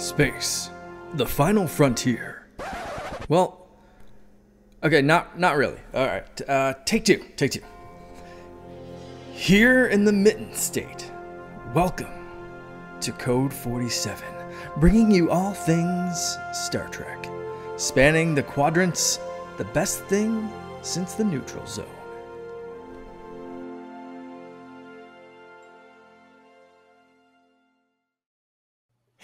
Space, the final frontier. Well, okay, not really. All right, take two. Here in the Mitten State, welcome to Code 47, bringing you all things Star Trek, spanning the quadrants, the best thing since the neutral zone.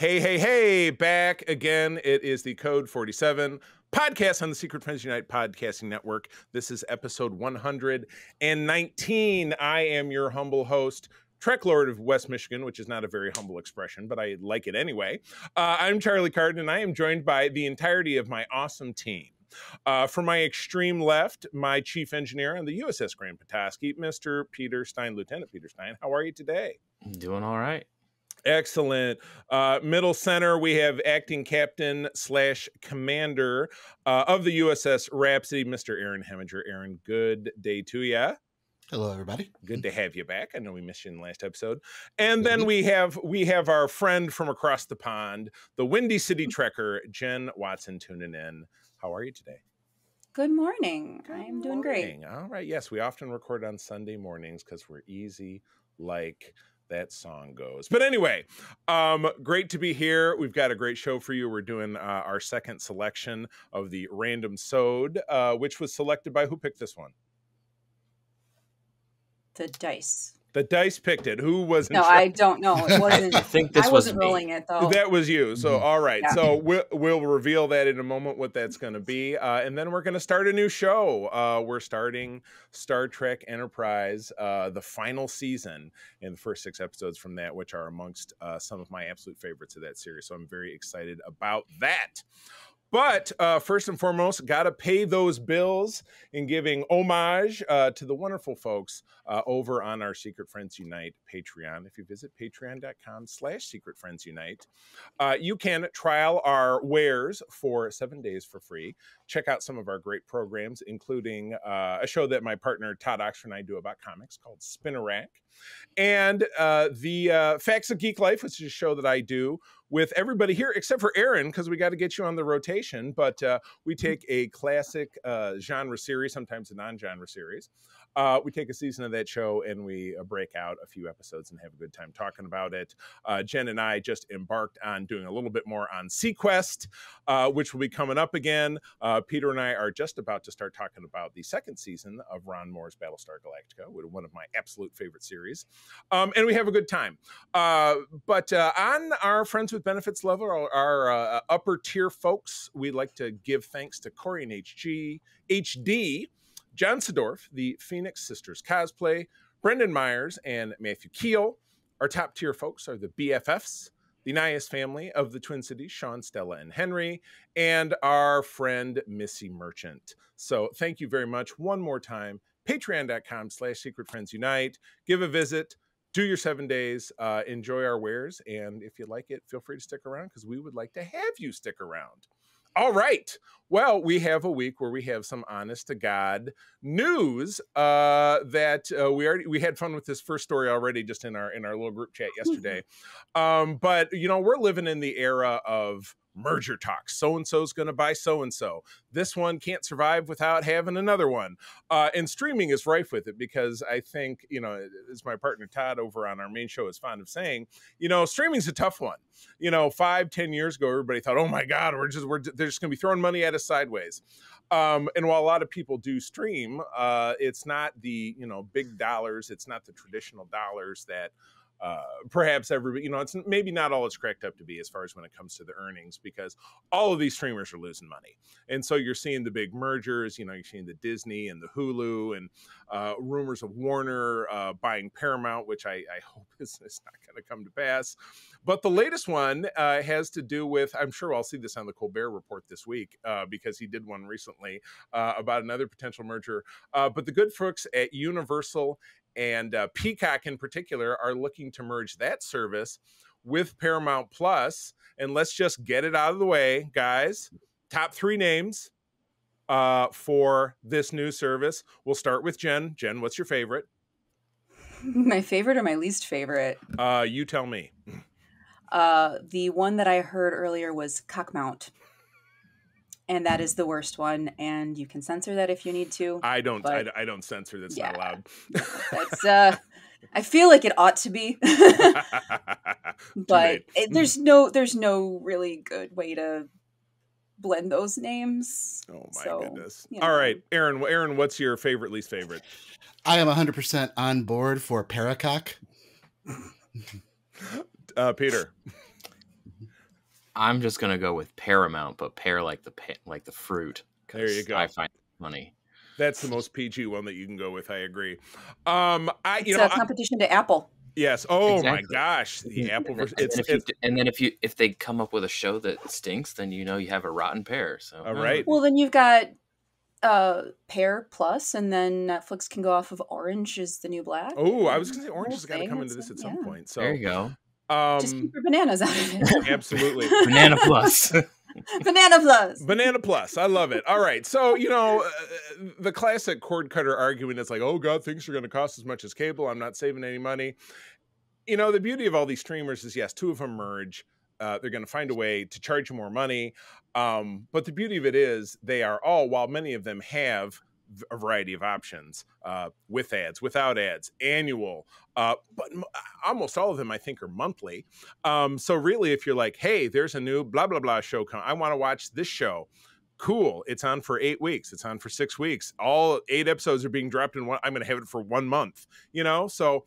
Hey, back again. It is the Code 47 podcast on the Secret Friends Unite podcasting network. This is episode 119. I am your humble host, Trek Lord of West Michigan, which is not a very humble expression, but I like it anyway. I'm Charlie Carden, and I am joined by the entirety of my awesome team. From my extreme left, my chief engineer on the USS Grand Petoskey, Mr. Peter Stein, Lieutenant Peter Stein. How are you today? Doing all right. Excellent. Middle center, we have acting captain / commander of the USS Rhapsody, Mr. Aaron Heminger. Aaron, good day to you. Hello, everybody. Good to have you back. I know we missed you in the last episode. And then we have our friend from across the pond, the Windy City Trekker, Jen Watson, tuning in. How are you today? Good morning. I'm doing great. All right. Yes, we often record on Sunday mornings because we're easy like that song goes. But anyway, great to be here. We've got a great show for you. We're doing our second selection of the Random Sode, which was selected by, who picked this one? The dice. The dice picked it. Who wasn't? No, I don't know. It wasn't. I think this I was wasn't me. rolling it though. That was you. So, all right. Yeah. So we'll reveal that in a moment, what that's going to be. And then we're going to start a new show. We're starting Star Trek Enterprise, the final season, and the first 6 episodes from that, which are amongst some of my absolute favorites of that series. So I'm very excited about that. But first and foremost, got to pay those bills in giving homage to the wonderful folks over on our Secret Friends Unite Patreon. If you visit patreon.com/Secret Friends Unite, you can trial our wares for 7 days for free. Check out some of our great programs, including a show that my partner Todd Oxford and I do about comics called Spinner Rack, and the Facts of Geek Life, which is a show that I do with everybody here except for Aaron, because we got to get you on the rotation. But we take a classic genre series, sometimes a non-genre series. We take a season of that show and we break out a few episodes and have a good time talking about it. Jen and I just embarked on doing a little bit more on Sequest, which will be coming up again. Peter and I are just about to start talking about the second season of Ron Moore's Battlestar Galactica, one of my absolute favorite series. And we have a good time. But on our Friends with Benefits level, our upper tier folks, we'd like to give thanks to Corey and HD, John Sedorf, the Phoenix Sisters Cosplay, Brendan Myers, and Matthew Keel. Our top tier folks are the BFFs, the Nias family of the Twin Cities, Sean, Stella, and Henry, and our friend Missy Merchant. So thank you very much one more time. Patreon.com/Secret Friends Unite. Give a visit. Do your 7 days, enjoy our wares, and if you like it, feel free to stick around because we would like to have you stick around. All right. Well, we have a week where we have some honest to God news that we had fun with this first story already just in our little group chat yesterday. But we're living in the era of merger talks. So-and-so's going to buy so-and-so. This one can't survive without having another one. And streaming is rife with it because I think, as my partner Todd over on our main show is fond of saying, streaming's a tough one. 5-10 years ago, everybody thought, oh my God, they're just going to be throwing money at us sideways. And while a lot of people do stream, it's not the, big dollars. It's not the traditional dollars that perhaps everybody, it's maybe not all it's cracked up to be as far as when it comes to the earnings, because all of these streamers are losing money. And so you're seeing the big mergers, you're seeing the Disney and the Hulu and rumors of Warner buying Paramount, which I hope is not going to come to pass. But the latest one has to do with, I'm sure I'll see this on the Colbert Report this week because he did one recently about another potential merger. But the good folks at Universal and Peacock in particular are looking to merge that service with Paramount Plus. And let's just get it out of the way, guys. Top 3 names for this new service. We'll start with Jen. Jen, what's your favorite? My favorite or my least favorite? You tell me. The one that I heard earlier was Cockmount, and that is the worst one. And you can censor that if you need to. I don't censor. That's not allowed. That's I feel like it ought to be, but there's no really good way to blend those names. Oh my goodness! All right, Aaron, what's your favorite, least favorite? I am 100% on board for Paracock. Peter. I'm just gonna go with Paramount, but pear like the fruit. There you go. I find it funny. That's the most PG one that you can go with. I agree. It's a competition to Apple. Yes. Oh exactly. My gosh, the Apple version. And then if they come up with a show that stinks, then you have a rotten pear. So all right. Well, then you've got Pear Plus, and then Netflix can go off of Orange is the New Black. Oh, I was going to say Orange has got to come into this at some point. So there you go. Just keep your bananas out of it. Absolutely. Banana Plus. Banana Plus. I love it. All right. So, the classic cord cutter argument is like, oh, God, things are going to cost as much as cable. I'm not saving any money. The beauty of all these streamers is, yes, two of them merge. They're going to find a way to charge you more money. But the beauty of it is they are all, while many of them have a variety of options, with ads, without ads, annual, but almost all of them I think are monthly. So really, if you're like, hey, there's a new blah blah blah show I want to watch this show, cool, it's on for 8 weeks, it's on for 6 weeks, all 8 episodes are being dropped in one, I'm going to have it for 1 month, so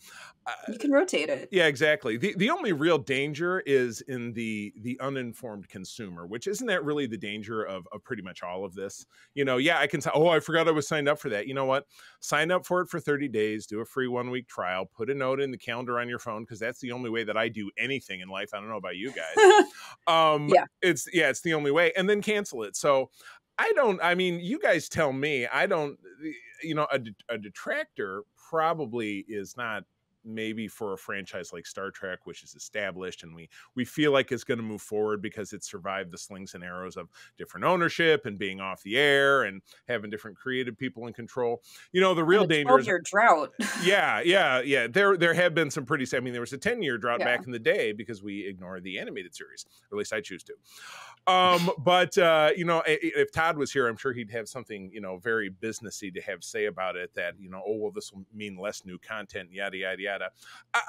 you can rotate it. Yeah, exactly. The only real danger is in the uninformed consumer, which isn't that really the danger of pretty much all of this. I can say, oh, I forgot I was signed up for that. You know what? Sign up for it for 30 days, do a free 1-week trial, put a note in the calendar on your phone, because that's the only way that I do anything in life. I don't know about you guys. It's the only way, and then cancel it. So you guys tell me. I don't, a detractor probably is not maybe for a franchise like Star Trek, which is established and we feel like it's going to move forward because it survived the slings and arrows of different ownership and being off the air and having different creative people in control. The real danger is 12-year drought. Yeah. There have been some pretty, there was a 10-year drought back in the day because we ignored the animated series, or at least I choose to. But if Todd was here, I'm sure he'd have something, very businessy to have say about it, that, oh, well, this will mean less new content, yada, yada, yada.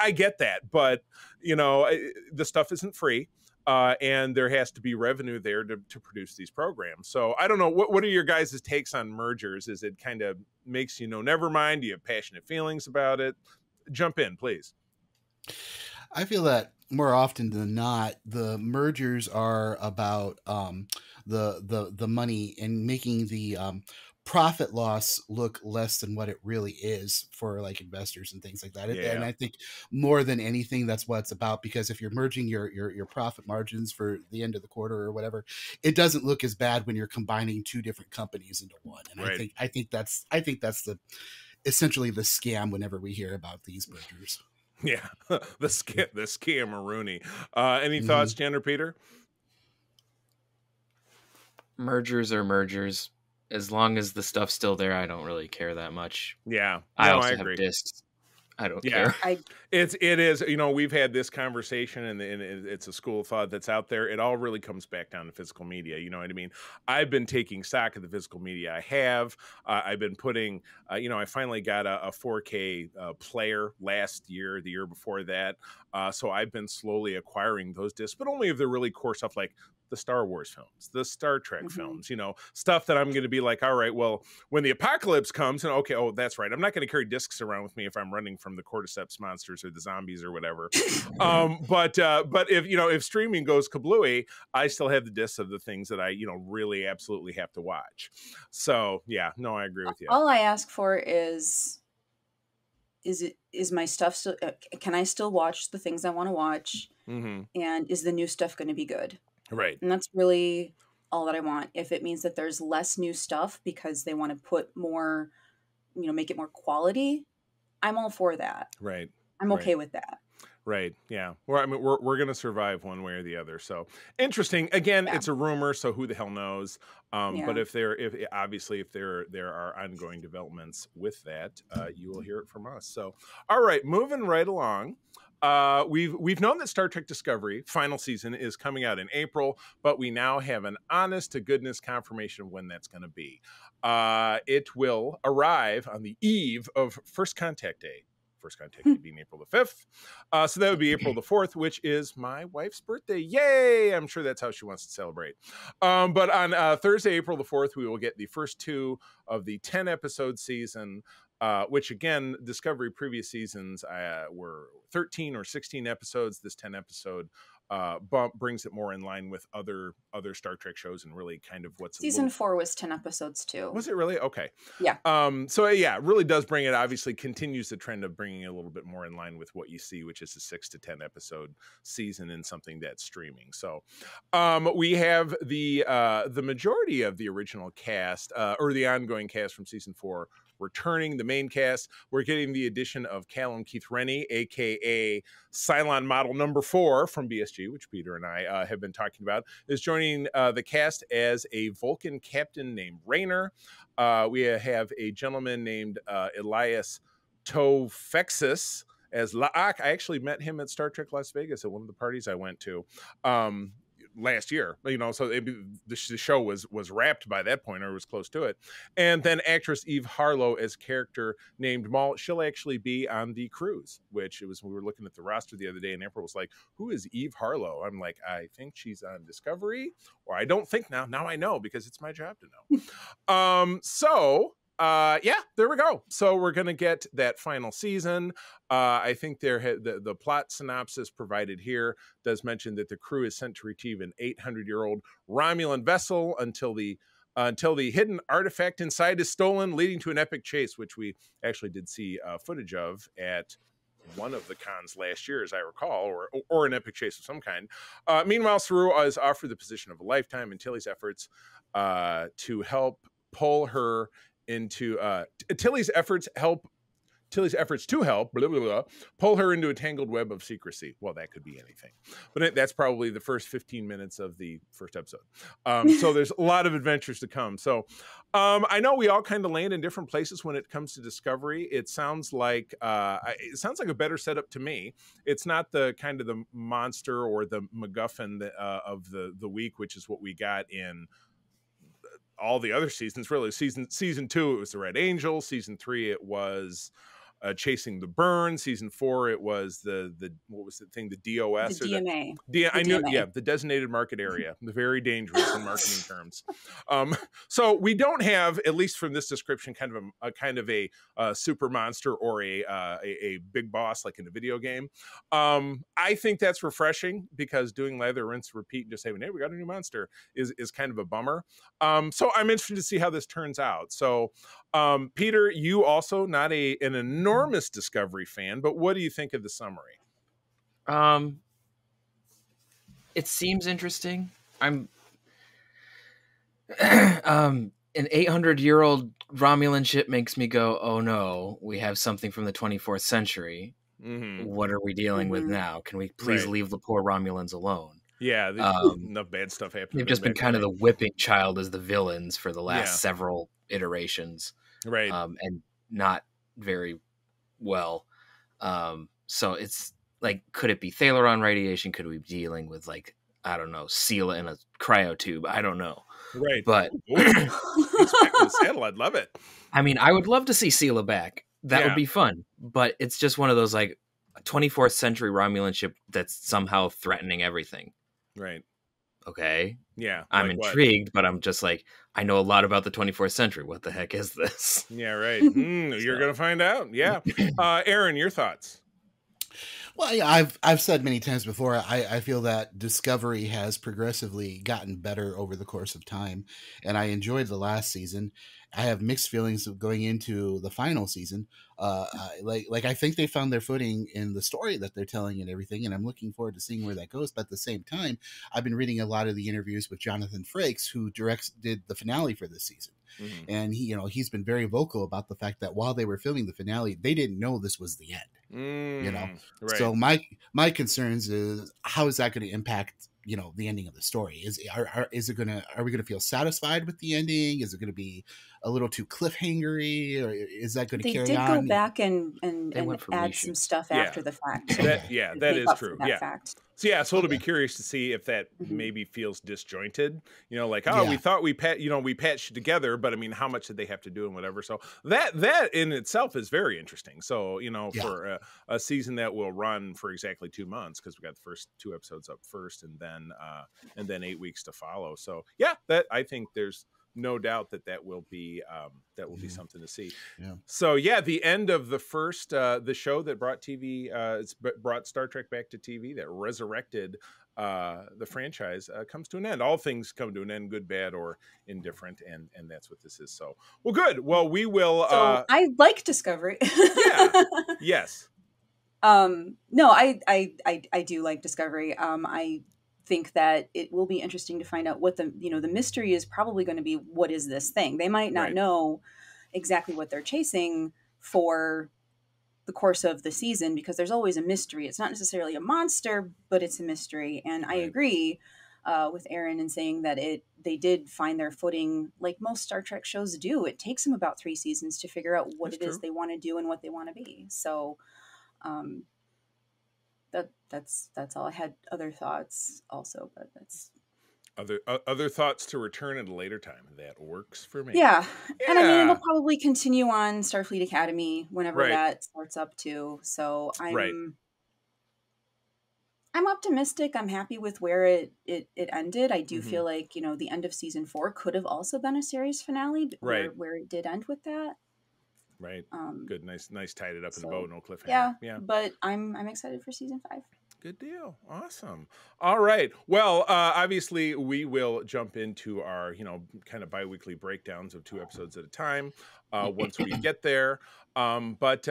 I get that, but the stuff isn't free, and there has to be revenue there to produce these programs. So I don't know, what are your guys' takes on mergers? Is it kind of makes never mind? Do you have passionate feelings about it? Jump in, please. I feel that more often than not, the mergers are about the money and making the profit loss look less than what it really is for like investors and things like that. Yeah. And I think more than anything, that's what it's about, because if you're merging your profit margins for the end of the quarter or whatever, it doesn't look as bad when you're combining two different companies into one. And right. I think that's essentially the scam whenever we hear about these mergers. Yeah. the scam-a-rooney. Any thoughts, Jen or Peter? Mergers are mergers. As long as the stuff's still there, I don't really care that much. Yeah. I also agree. have discs. I don't care. It is, we've had this conversation, and it's a school of thought that's out there. It all really comes back down to physical media. You know what I mean? I've been taking stock of the physical media I have. I've been putting, I finally got a 4K player last year, the year before that. So I've been slowly acquiring those discs, but only if they're really core stuff like the Star Wars films, the Star Trek films, stuff that I'm going to be like, all right, well, when the apocalypse comes, and okay, oh, that's right, I'm not going to carry discs around with me if I'm running from the cordyceps monsters or the zombies or whatever. But if streaming goes kablooey, I still have the discs of the things that I, really absolutely have to watch. So yeah, no, I agree with you. All I ask for is my stuff still? Can I still watch the things I want to watch? Mm-hmm. And is the new stuff going to be good? Right. And that's really all that I want. If it means that there's less new stuff because they want to put more, make it more quality, I'm all for that. Right. I'm okay with that. Right. Yeah. Well, we're going to survive one way or the other. So interesting. Again, It's a rumor, so who the hell knows? But if there are ongoing developments with that, you will hear it from us. So, all right, moving right along. we've known that Star Trek Discovery final season is coming out in April, but we now have an honest to goodness confirmation of when that's going to be. It will arrive on the eve of First Contact Day. First Contact Day being April the 5th. So that would be April the 4th, which is my wife's birthday. Yay! I'm sure that's how she wants to celebrate. But on Thursday, April the 4th, we will get the first 2 of the 10 episode season, which again, Discovery previous seasons were 13 or 16 episodes. This 10 episode bump brings it more in line with other Star Trek shows, and really kind of what's season 4 was 10 episodes too. Was it really? Okay. Yeah. So yeah, it really does bring it, obviously continues the trend of bringing it a little bit more in line with what you see, which is a 6 to 10 episode season in something that's streaming. So we have the majority of the original cast or the ongoing cast from season 4 returning. The main cast, we're getting the addition of Callum Keith Rennie, aka Cylon Model Number 4 from BSG, which Peter and I have been talking about, is joining the cast as a Vulcan captain named Rayner. We have a gentleman named Elias Tofexis as La'ak. I actually met him at Star Trek Las Vegas at one of the parties I went to last year, so the show was wrapped by that point, or was close to it. And then actress Eve Harlow as character named Maul. She'll actually be on the cruise, which we were looking at the roster the other day, and April was like, who is Eve Harlow? I'm like, I think she's on Discovery, or I don't think now I know, because it's my job to know. Yeah, there we go. So we're going to get that final season. I think the plot synopsis provided here does mention that the crew is sent to retrieve an 800-year-old Romulan vessel until the hidden artifact inside is stolen, leading to an epic chase, which we actually did see footage of at one of the cons last year, as I recall, or an epic chase of some kind. Meanwhile, Saru is offered the position of a lifetime, and Tilly's efforts to help pull her into Tilly's efforts to help pull her into a tangled web of secrecy. Well, that could be anything, but that's probably the first 15 minutes of the first episode. So there's a lot of adventures to come. So I know we all kind of land in different places when it comes to Discovery. It sounds like a better setup to me. It's not the kind of the monster or the MacGuffin of the week, which is what we got in all the other seasons. Really, season 2 it was the Red Angel. Season 3 it was Chasing the Burn. Season 4 it was the what was the thing, the DOS, the DMA. I knew, yeah, the designated market area, the very dangerous in marketing terms. So we don't have, at least from this description, kind of a super monster or a big boss like in a video game. I think that's refreshing, because doing lather, rinse, repeat, and just saying, hey, we got a new monster is kind of a bummer. So I'm interested to see how this turns out. So Peter, you also not an enormous Discovery fan, but what do you think of the summary? It seems interesting. I'm an 800-year-old Romulan ship makes me go, oh no, we have something from the 24th century. Mm-hmm. What are we dealing with now? Can we please leave the poor Romulans alone? Yeah, enough bad stuff happening. They've just been kind of the whipping child as the villains for the last several iterations. Right. And not very well. So it's like, could it be Thalaron radiation? Could we be dealing with, like, I don't know, Sela in a cryotube? I don't know. Right. But I'd love it. I mean, I would love to see Sela back. That would be fun. But it's just one of those, like, 24th century Romulan ship that's somehow threatening everything. Right. Okay. Yeah. I'm intrigued, but I'm just like, I know a lot about the 24th century. What the heck is this? Yeah, right. You're going to find out. Yeah. Aaron, your thoughts? Well, yeah, I've said many times before, I feel that Discovery has progressively gotten better over the course of time, and I enjoyed the last season. I have mixed feelings of going into the final season. Like I think they found their footing in the story that they're telling and everything, and I'm looking forward to seeing where that goes. But at the same time, I've been reading a lot of the interviews with Jonathan Frakes, who did the finale for this season. Mm-hmm. And he's been very vocal about the fact that while they were filming the finale, they didn't know this was the end. Right. So my concerns is, how is that going to impact you know, the ending of the story. Is we gonna feel satisfied with the ending? Is it gonna be a little too cliffhangery, or is that going to carry on? They did go back and add reshoots. some stuff after the fact. That is true. Fact. So we'll be curious to see if that maybe feels disjointed. You know, like, we thought we patched it together, but I mean, how much did they have to do and whatever. So that in itself is very interesting. So, you know, for a season that will run for exactly 2 months, because we got the first 2 episodes up first, and then 8 weeks to follow. So that I think there's no doubt that will be something to see. So the end of the first the show that brought Star Trek back to TV, that resurrected the franchise, comes to an end. All things come to an end, good, bad, or indifferent, and that's what this is. So, well, good. Well, we will. So I like Discovery. Yes. No, I do like Discovery. I think that it will be interesting to find out what the mystery is. Probably going to be, what is this thing? They might not know exactly what they're chasing for the course of the season, because there's always a mystery. It's not necessarily a monster, but it's a mystery. And I agree with Aaron in saying that they did find their footing, like most Star Trek shows do. It takes them about 3 seasons to figure out what it is they want to do and what they want to be. So that's all. I had other thoughts also, but that's other thoughts to return at a later time. That works for me. Yeah. And I mean, it'll probably continue on Starfleet Academy whenever that starts up too. So I'm optimistic. I'm happy with where it ended. I do feel like, you know, the end of season 4 could have also been a series finale, where it did end with that. Right. Good. Nice. Tied it up in the bow. No cliffhanger. Yeah. But I'm excited for season 5. Good deal. Awesome. All right. Well, obviously we will jump into our, you know, kind of bi-weekly breakdowns of 2 episodes at a time once we get there. But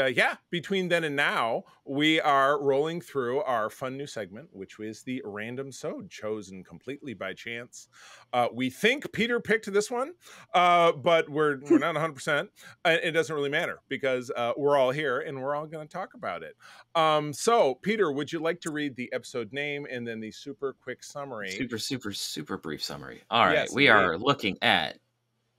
between then and now, we are rolling through our fun new segment, which is the Random Sode, chosen completely by chance. We think Peter picked this one, but we're not 100%. It doesn't really matter, because we're all here and we're all going to talk about it. So, Peter, would you like to read the episode name and then the super quick summary? Super brief summary. All right, we are looking at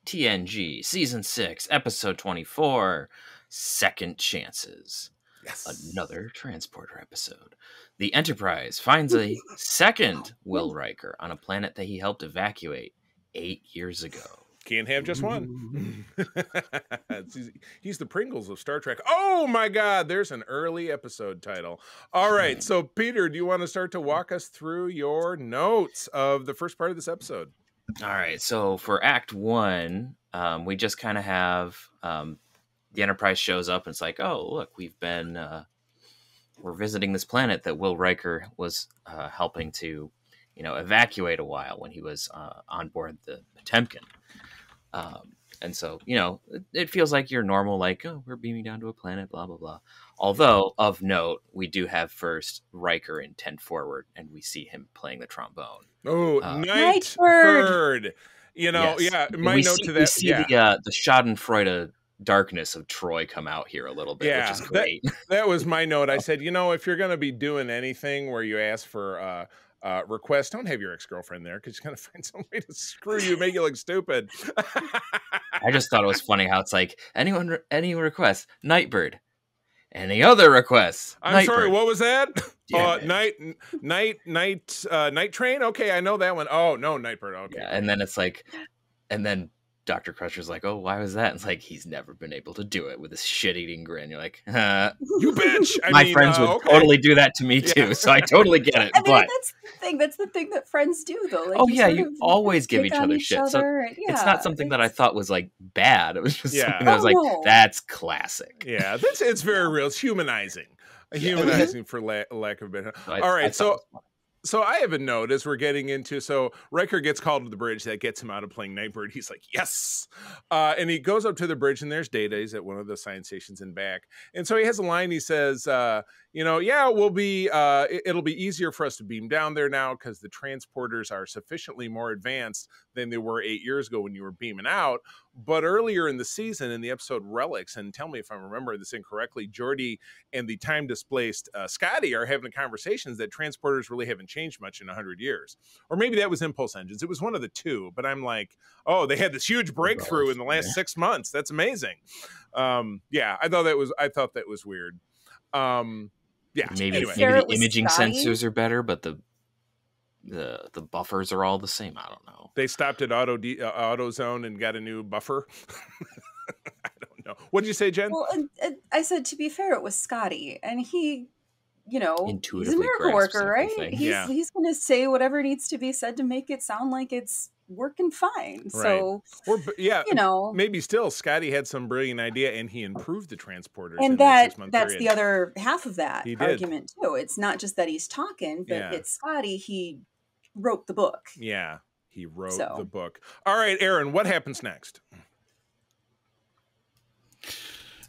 TNG Season 6, Episode 24, Second Chances. Yes. Another transporter episode. The Enterprise finds a second Will Riker on a planet that he helped evacuate 8 years ago. Can't have just one. He's the Pringles of Star Trek. Oh my God, there's an early episode title. All right, so Peter, do you want to start to walk us through your notes of the first part of this episode? All right, so for Act 1, we just kind of have the Enterprise shows up and it's like, oh, look, we're visiting this planet that Will Riker was helping to, you know, evacuate a while when he was on board the Potemkin. And so, you know, it feels like your normal, like, oh, we're beaming down to a planet, blah, blah, blah. Although, of note, we do have first Riker in 10 forward, and we see him playing the trombone. Oh, Nightbird. You know, my note to that. We see the Schadenfreude darkness of Troy come out here a little bit, which is great. That was my note. I said, you know, if you're going to be doing anything where you ask for request, don't have your ex-girlfriend there, because you're going to find some way to screw you, make you look stupid. I just thought it was funny how it's like, any requests, Nightbird. Any other requests? I'm sorry, what was that? Night Train? Okay, I know that one. Oh, no, Nightbird. Okay. Yeah, and then it's like, and then Dr. Crusher's like, oh, why was that? And it's like, he's never been able to do it with his shit-eating grin. You're like, you bitch! My friends would totally do that to me too, so I totally get it. I mean, that's the thing. That's the thing that friends do, though. Like, you always give each other shit. So it's not something that I thought was like bad. It was just something that was like, that's classic. Yeah, it's very real. It's humanizing. Humanizing for lack of a better. All right, So I have a note as we're getting into, so Riker gets called to the bridge. That gets him out of playing Nightbird. He's like, yes. And he goes up to the bridge, and there's Data. He's at one of the science stations and back. And so he has a line. He says, yeah, we'll be, it'll be easier for us to beam down there now because the transporters are sufficiently more advanced than they were 8 years ago when you were beaming out. But earlier in the season, in the episode Relics, and tell me if I'm remembering this incorrectly, Geordi and the time displaced Scotty are having conversations that transporters really haven't changed much in 100 years. Or maybe that was impulse engines. It was one of the two. But I'm like, oh, they had this huge breakthrough in the last 6 months. That's amazing. Yeah, I thought that was weird. Yeah, maybe anyway. the imaging sensors are better, but the buffers are all the same. I don't know. They stopped at AutoZone and got a new buffer. I don't know. What did you say, Jen? Well, I said, to be fair, it was Scotty, and he, he's a miracle worker, right? He's going to say whatever needs to be said to make it sound like it's working fine. Right. So, maybe still Scotty had some brilliant idea and he improved the transporters. And that's period. The other half of that argument too. It's not just that he's talking, but it's Scotty. He wrote the book. Yeah, he wrote the book. All right, Aaron, what happens next?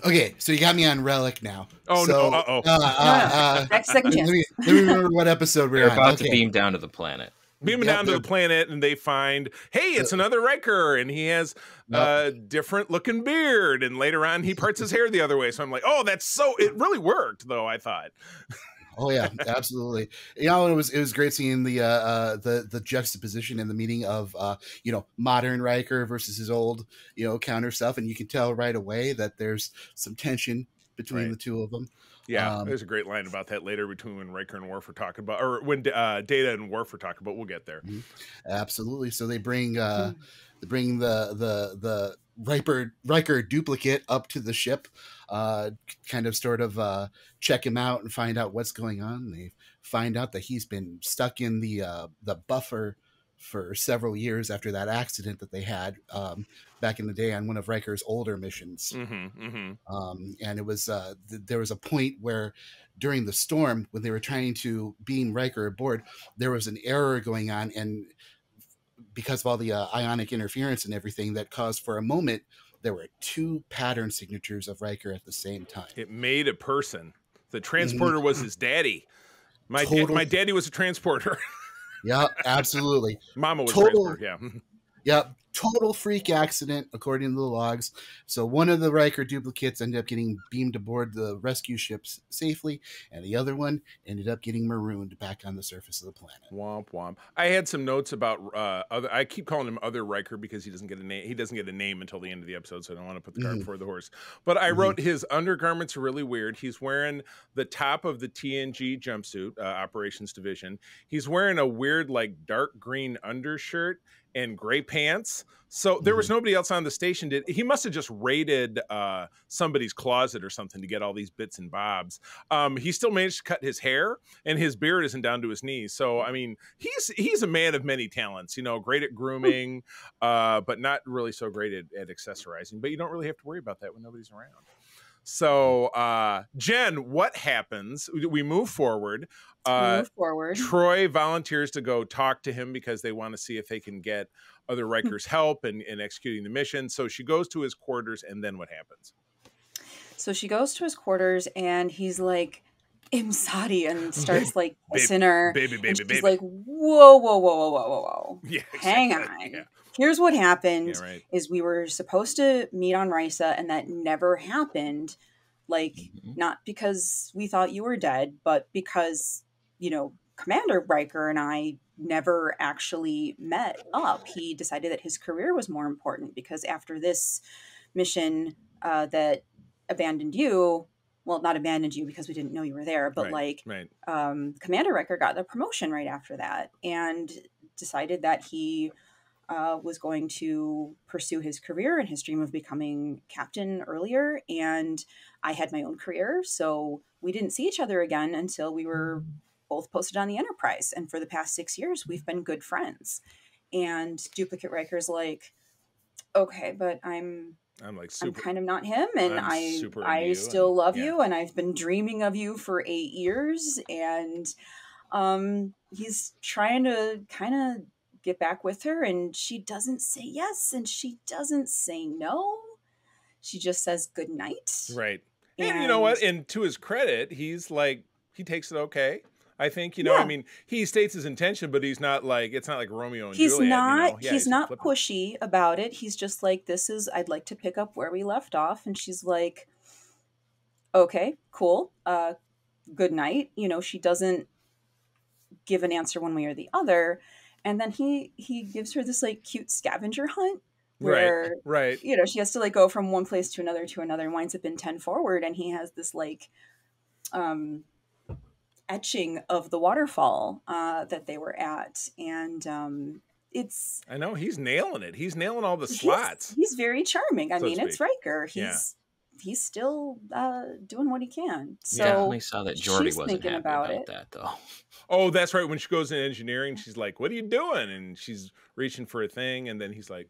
Okay, so you got me on Relic now. Oh, so, no, next second chance. Let me remember what episode we're on. About to beam down to the planet. Beaming down to the planet, and they find, hey, it's another Riker, and he has a different looking beard, and later on he parts his hair the other way. So I'm like, oh, it really worked, though, I thought. Oh yeah, absolutely. It was great seeing the juxtaposition in the meeting of modern Riker versus his old counter stuff, and you can tell right away that there's some tension between the two of them. Yeah, there's a great line about that later between when Riker and Worf are talking about, or when Data and Worf are talking about. We'll get there. Mm-hmm. Absolutely. So they bring the Riker duplicate up to the ship, kind of sort of check him out and find out what's going on. They find out that he's been stuck in the buffer for several years after that accident that they had back in the day on one of Riker's older missions. And it was there was a point where during the storm, when they were trying to beam Riker aboard, there was an error going on, and because of all the ionic interference and everything, that caused for a moment there were 2 pattern signatures of Riker at the same time. It made a person. The transporter was his daddy. My daddy was a transporter. Yeah, absolutely. Mama was transporter, yeah. Yeah, total freak accident, according to the logs. So one of the Riker duplicates ended up getting beamed aboard the rescue ships safely, and the other one ended up getting marooned back on the surface of the planet. Womp womp. I had some notes about I keep calling him other Riker because he doesn't get a name. He doesn't get a name until the end of the episode, so I don't want to put the cart before the horse. But I wrote his undergarments are really weird. He's wearing the top of the TNG jumpsuit, Operations Division. He's wearing a weird, like, dark green undershirt and gray pants. So there was nobody else on the station. He must have just raided somebody's closet or something to get all these bits and bobs. He still managed to cut his hair, and his beard isn't down to his knees. So I mean, he's a man of many talents. Great at grooming, but not really so great at accessorizing. But you don't really have to worry about that when nobody's around. So, Jen, what happens? We move forward. Troy volunteers to go talk to him because they want to see if they can get other Rikers help in executing the mission. So she goes to his quarters, and then what happens? So she goes to his quarters, and he's like, Imsadi, and starts like kissing her. Baby. She's like, whoa. Yeah, hang on. Yeah. Here's what happened is we were supposed to meet on Risa, and that never happened. Like, not because we thought you were dead, but because, Commander Riker and I never actually met up. He decided that his career was more important because after this mission that abandoned you, well, not abandoned you because we didn't know you were there, but Commander Riker got a promotion right after that and decided that he was going to pursue his career and his dream of becoming captain earlier. And I had my own career. So we didn't see each other again until we were both posted on the Enterprise. And for the past 6 years, we've been good friends. And Duplicate Riker's like, okay, but I'm kind of not him. And I still love you. And I've been dreaming of you for 8 years. And he's trying to kind of get back with her, and she doesn't say yes, and she doesn't say no. She just says good night. Right. And you know what? And to his credit, he's like he takes it okay. I think, you know, I mean, he states his intention, but he's not like, it's not like Romeo and Juliet. Not, you know? he's not pushy about it. He's just like, I'd like to pick up where we left off. And she's like, okay, cool. Good night. You know, she doesn't give an answer one way or the other. And then he gives her this like cute scavenger hunt where, you know, she has to like go from one place to another and winds up in 10 forward. And he has this like, etching of the waterfall that they were at, and I know he's nailing it. He's nailing all the slots. He's very charming. I mean, it's Riker. He's still doing what he can. So definitely saw that Geordi wasn't happy about that though. Oh, that's right. When she goes in engineering, she's like, "What are you doing?" And she's reaching for a thing, and then he's like,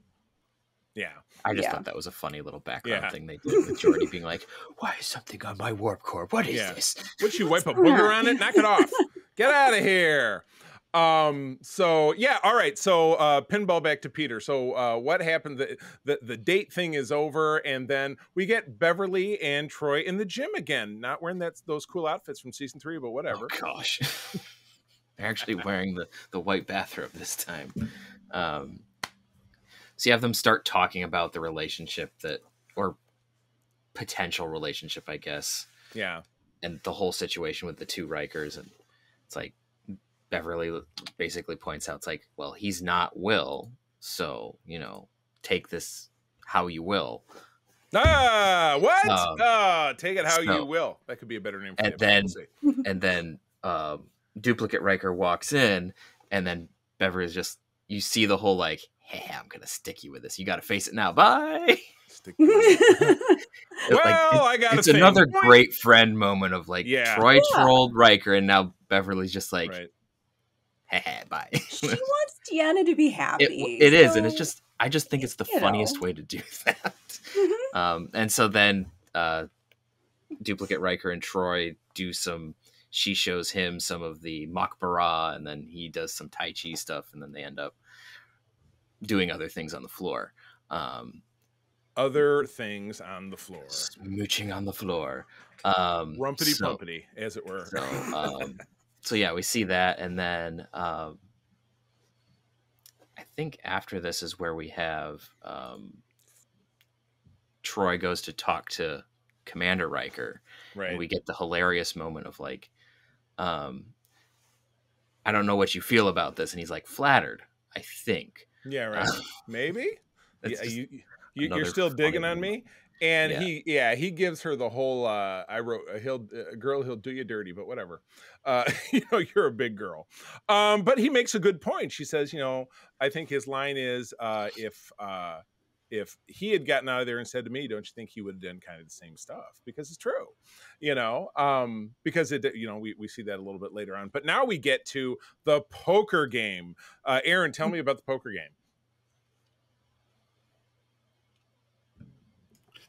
"Yeah." I just thought that was a funny little background thing they did with Geordi being like, "Why is something on my warp core? What is this? Would you wipe a booger on it? Knock it off! Get out of here!" So yeah, all right. So pinball back to Peter. So what happened? The date thing is over, and then we get Beverly and Troy in the gym again, not wearing those cool outfits from season 3, but whatever. Oh gosh, they're actually wearing the white bathrobe this time. So you have them start talking about the relationship or potential relationship, I guess. Yeah. And the whole situation with the two Rikers. And it's like, Beverly basically points out, it's like, well, he's not Will. So, you know, take this how you will. What? Take it how you will. That could be a better name for it. And then Duplicate Riker walks in, and then Beverly's just, you see the whole like, hey, I'm gonna stick you with this. You got to face it now. Bye. I got. It's another great friend moment of like Troy trolled Riker, and now Beverly's just like, hey, bye. She wants Deanna to be happy. It is, and it's just, I just think it's the funniest way to do that. And so then Duplicate Riker and Troy do some. She shows him some of the Makbara, and then he does some Tai Chi stuff, and then they end up doing other things on the floor. Other things on the floor. Mooching on the floor. Rumpity-pumpity, as it were. So yeah, we see that. And then I think after this is where we have Troy goes to talk to Commander Riker. Right. And we get the hilarious moment of like, I don't know what you feel about this. And he's like, flattered, I think. Yeah, right. Maybe. You're still digging on me. And he gives her the whole I wrote he'll do you dirty, but whatever. You know, you're a big girl. But he makes a good point. She says, you know, I think his line is if he had gotten out of there and said to me, don't you think he would have done kind of the same stuff? Because it's true, you know, because we see that a little bit later on. But now we get to the poker game. Aaron, tell me about the poker game.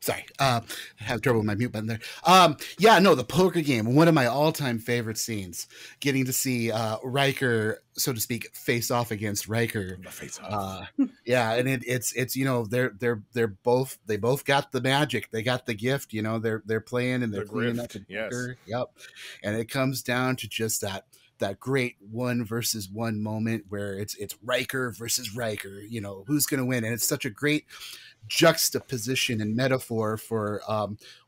Sorry, I have trouble with my mute button there. The poker game, one of my all-time favorite scenes. Getting to see Riker, so to speak, face off against Riker. Face off. And it's you know they both got the magic, they got the gift. You know they're playing and they're cleaning up the poker. Yep, and it comes down to just that great 1-versus-1 moment where it's Riker versus Riker. You know who's going to win, and it's such a great juxtaposition and metaphor for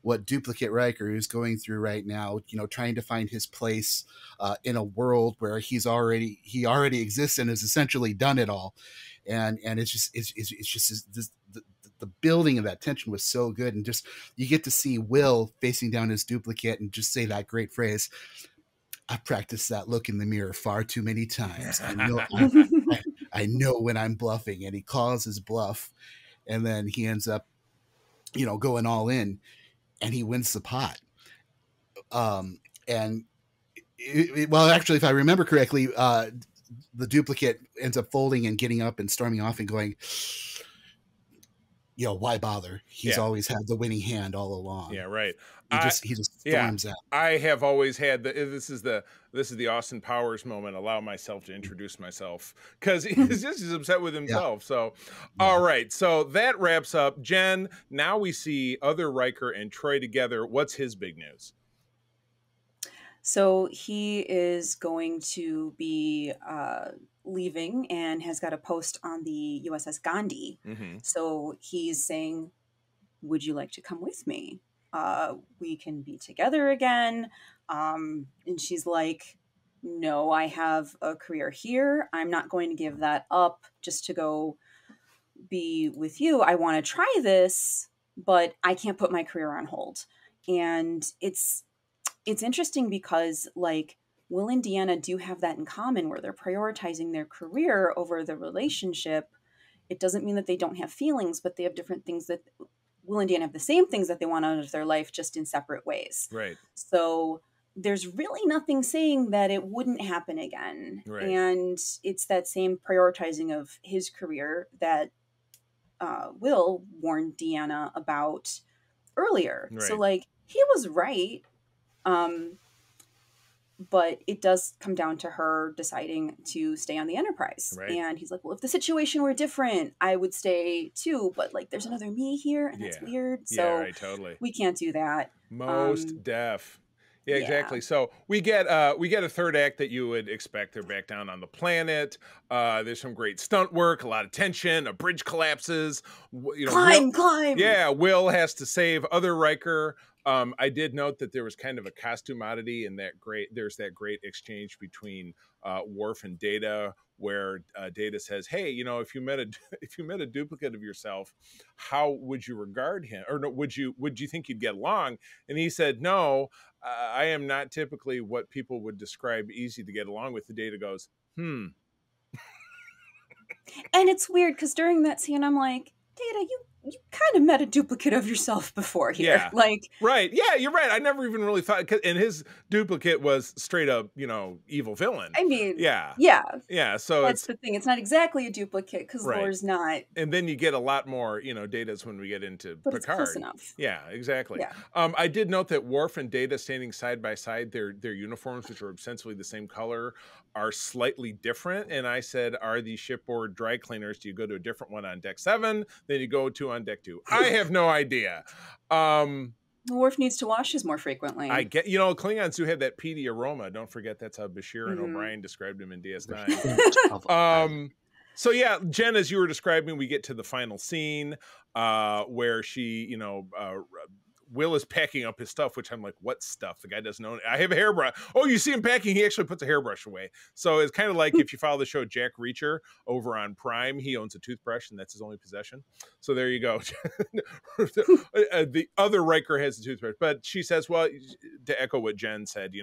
what Duplicate Riker is going through right now, you know, trying to find his place in a world where he already exists and has essentially done it all. And it's just the building of that tension was so good. And just, you get to see Will facing down his duplicate and just say that great phrase, I practiced that look in the mirror far too many times. I know when I'm bluffing, and he calls his bluff. And then he ends up, you know, going all in, and he wins the pot. Actually, if I remember correctly, the duplicate ends up folding and getting up and storming off and going, you know, why bother? He's always had the winning hand all along. Yeah, right. He just storms out. I have always had this is the Austin Powers moment. Allow myself to introduce myself, because he's upset with himself. So, all right. So that wraps up. Jen, now we see other Riker and Troy together. What's his big news? So he is going to be leaving and has got a post on the USS Gandhi. Mm-hmm. So he's saying, would you like to come with me? We can be together again. And she's like, no, I have a career here. I'm not going to give that up just to go be with you. I want to try this, but I can't put my career on hold. And it's interesting because like Will and Deanna do have that in common where they're prioritizing their career over the relationship. It doesn't mean that they don't have feelings, but they have different things that Will and Deanna have the same things that they want out of their life, just in separate ways. Right. So there's really nothing saying that it wouldn't happen again. Right. And it's that same prioritizing of his career that Will warned Deanna about earlier. Right. So like he was right. But it does come down to her deciding to stay on the Enterprise. Right. And he's like, well, if the situation were different, I would stay too. But like, there's another me here, and that's weird. So yeah, right, totally. We can't do that. Most deaf. Yeah, exactly. So we get a third act that you would expect. They're back down on the planet. There's some great stunt work, a lot of tension. A bridge collapses. Climb. Yeah, Will has to save other Riker. I did note that there was kind of a costume oddity in that there's that great exchange between Worf and Data, where Data says, "Hey, if you met a duplicate of yourself, how would you regard him? Or no, would you think you'd get along?" And he said, "No, I am not typically what people would describe easy to get along with." The Data goes, "Hmm." And it's weird because during that scene, I'm like, Data, you kind of met a duplicate of yourself before here. Yeah. Like, right. Yeah, you're right. I never even really thought, and his duplicate was straight up, evil villain. I mean, yeah. So that's the thing. It's not exactly a duplicate because right. Lore's not. And then you get a lot more, Datas when we get into but Picard. It's close enough. Yeah, exactly. Yeah. I did note that Worf and Data standing side by side, their uniforms, which are essentially the same color, are slightly different. And I said, are these shipboard dry cleaners? Do you go to a different one on deck 7 than you go to on deck 2? I have no idea. Worf needs to wash his more frequently. I get, Klingons who have that peaty aroma. Don't forget that's how Bashir and O'Brien described him in DS9. So yeah, Jen, as you were describing, we get to the final scene where she, Will is packing up his stuff, which I'm like, what stuff? The guy doesn't know. I have a hairbrush. Oh, you see him packing. He actually puts a hairbrush away. So it's kind of like if you follow the show Jack Reacher over on Prime, he owns a toothbrush and that's his only possession. So there you go. The other Riker has a toothbrush, but she says, well, to echo what Jen said,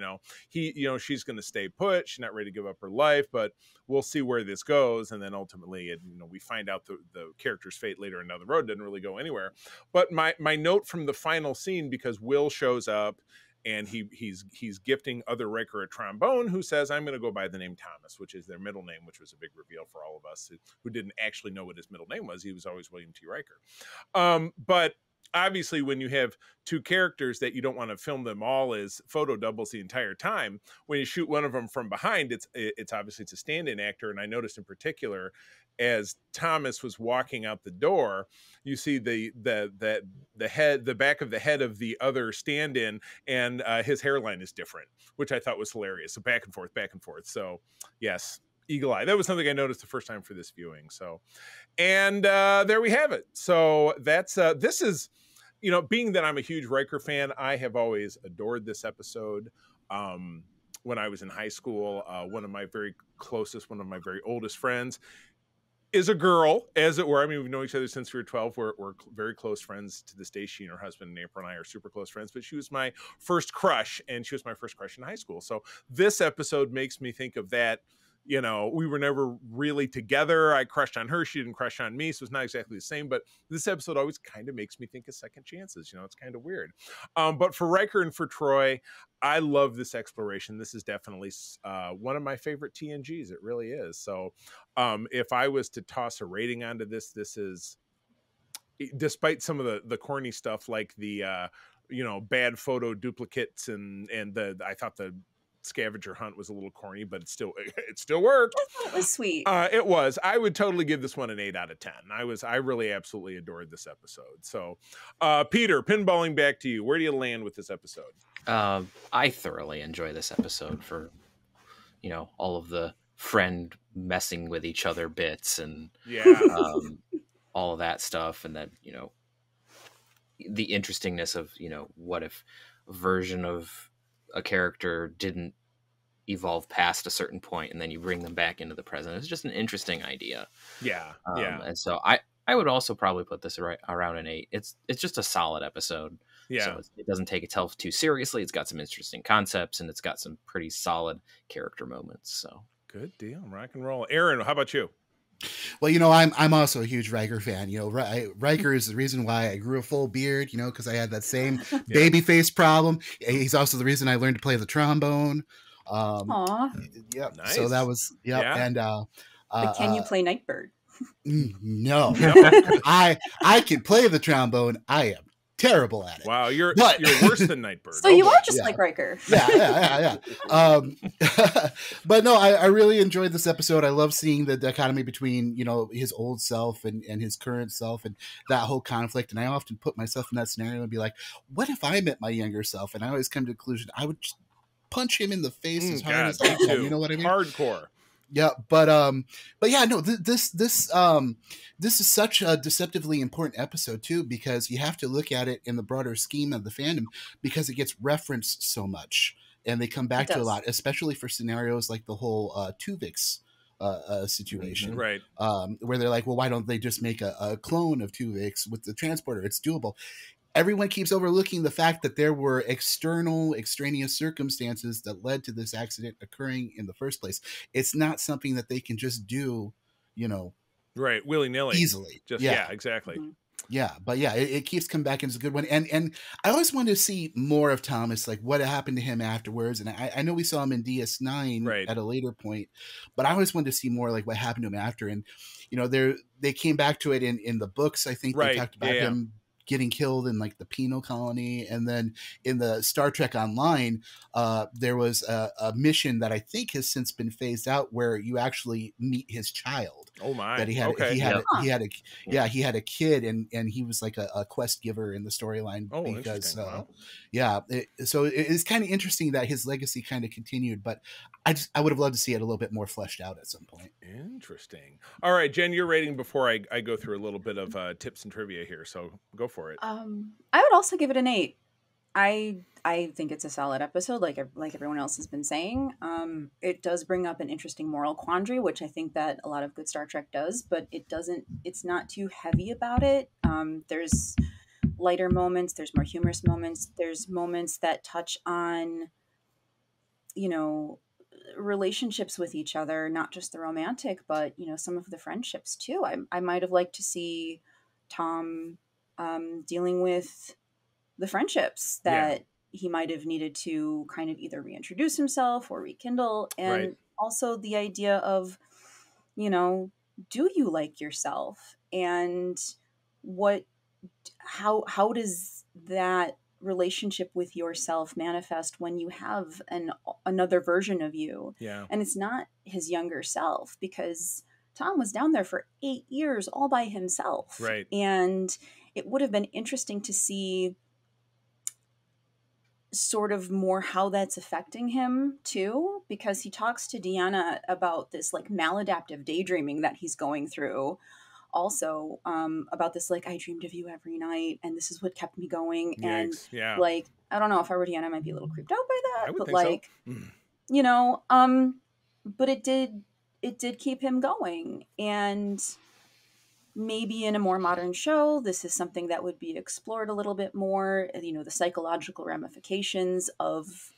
she's going to stay put. She's not ready to give up her life, but we'll see where this goes. And then ultimately, we find out the character's fate later down the road. Didn't really go anywhere. But my note from the final scene, because Will shows up and he's gifting other Riker a trombone, who says, I'm going to go by the name Thomas, which is their middle name, which was a big reveal for all of us who didn't actually know what his middle name was. He was always William T. Riker. But obviously, when you have two characters that you don't want to film them all as photo doubles the entire time, when you shoot one of them from behind, it's obviously it's a stand-in actor. And I noticed in particular, as Thomas was walking out the door, you see the back of the head of the other stand-in, and his hairline is different, which I thought was hilarious. So back and forth. So yes, eagle eye. That was something I noticed the first time for this viewing. So, and there we have it. So that's this is, being that I'm a huge Riker fan, I have always adored this episode. When I was in high school, one of my very oldest friends is a girl, as it were. I mean, we've known each other since we were 12. We're very close friends to this day. She and her husband, and April, and I are super close friends, but she was my first crush, and she was my first crush in high school. So this episode makes me think of that. We were never really together. I crushed on her. She didn't crush on me. So it's not exactly the same, but this episode always kind of makes me think of second chances. It's kind of weird. But for Riker and for Troy, I love this exploration. This is definitely one of my favorite TNGs. It really is. So if I was to toss a rating onto this is, despite some of the corny stuff like the, bad photo duplicates and I thought the scavenger hunt was a little corny, but it still worked. It was sweet. It was. I would totally give this one an 8 out of 10. I really absolutely adored this episode. So, Peter, pinballing back to you. Where do you land with this episode? I thoroughly enjoy this episode for, all of the friend messing with each other bits and all of that stuff, and that, the interestingness of, what if a version of a character didn't evolve past a certain point and then you bring them back into the present. It's just an interesting idea. Yeah. And so I would also probably put this around an 8. It's just a solid episode. Yeah. So it doesn't take itself too seriously. It's got some interesting concepts and it's got some pretty solid character moments. So good deal. Rock and roll. Aaron, how about you? Well, I'm also a huge Riker fan. Riker is the reason why I grew a full beard, because I had that same baby face problem. He's also the reason I learned to play the trombone. Yep. Nice. So that was, Yeah. And, but can you play Nightbird? No. I can play the trombone. I am terrible at it. Wow, you're worse than Nightbird. So you are just like Riker. Yeah. But no, I really enjoyed this episode. I love seeing the dichotomy between, his old self and his current self and that whole conflict. And I often put myself in that scenario and be like, what if I met my younger self? And I always come to the conclusion, I would just punch him in the face as hard as I can. You know what I mean? Hardcore. Yeah, but yeah, no, this is such a deceptively important episode too, because you have to look at it in the broader scheme of the fandom, because it gets referenced so much and they come back to a lot, especially for scenarios like the whole Tuvix situation, right? Where they're like, well, why don't they just make a clone of Tuvix with the transporter? It's doable. Everyone keeps overlooking the fact that there were extraneous circumstances that led to this accident occurring in the first place. It's not something that they can just do, right, willy-nilly, easily. Yeah, exactly. Mm-hmm. Yeah, but yeah, it keeps coming back and it's a good one. And I always wanted to see more of Thomas, like what happened to him afterwards. And I know we saw him in DS9 at a later point, but I always wanted to see more like what happened to him after. And they came back to it in the books. I think they talked about him getting killed in like the penal colony, and then in the Star Trek Online, there was a mission that I think has since been phased out, where you actually meet his child. Oh my! That he had a kid, and he was like a quest giver in the storyline. Oh, because wow. So it's kind of interesting that his legacy kind of continued, but I would have loved to see it a little bit more fleshed out at some point. Interesting. All right, Jen, your rating before I go through a little bit of tips and trivia here, so go for it. I would also give it an 8. I think it's a solid episode, like everyone else has been saying. It does bring up an interesting moral quandary, which I think that a lot of good Star Trek does, but it's not too heavy about it. There's lighter moments, there's more humorous moments, there's moments that touch on, relationships with each other, not just the romantic, but, some of the friendships too. I might have liked to see Tom dealing with the friendships that he might have needed to kind of either reintroduce himself or rekindle. And also the idea of, do you like yourself? And how does that relationship with yourself manifest when you have another version of you? Yeah. And it's not his younger self, because Tom was down there for 8 years all by himself. Right. And it would have been interesting to see sort of more how that's affecting him too, because he talks to Deanna about this like maladaptive daydreaming that he's going through. Also, about this, like, I dreamed of you every night and this is what kept me going. Yikes. And like, I don't know, if I were Deanna, I might be a little creeped out by that, I would but think like, so. But it did keep him going. And maybe in a more modern show, this is something that would be explored a little bit more, the psychological ramifications of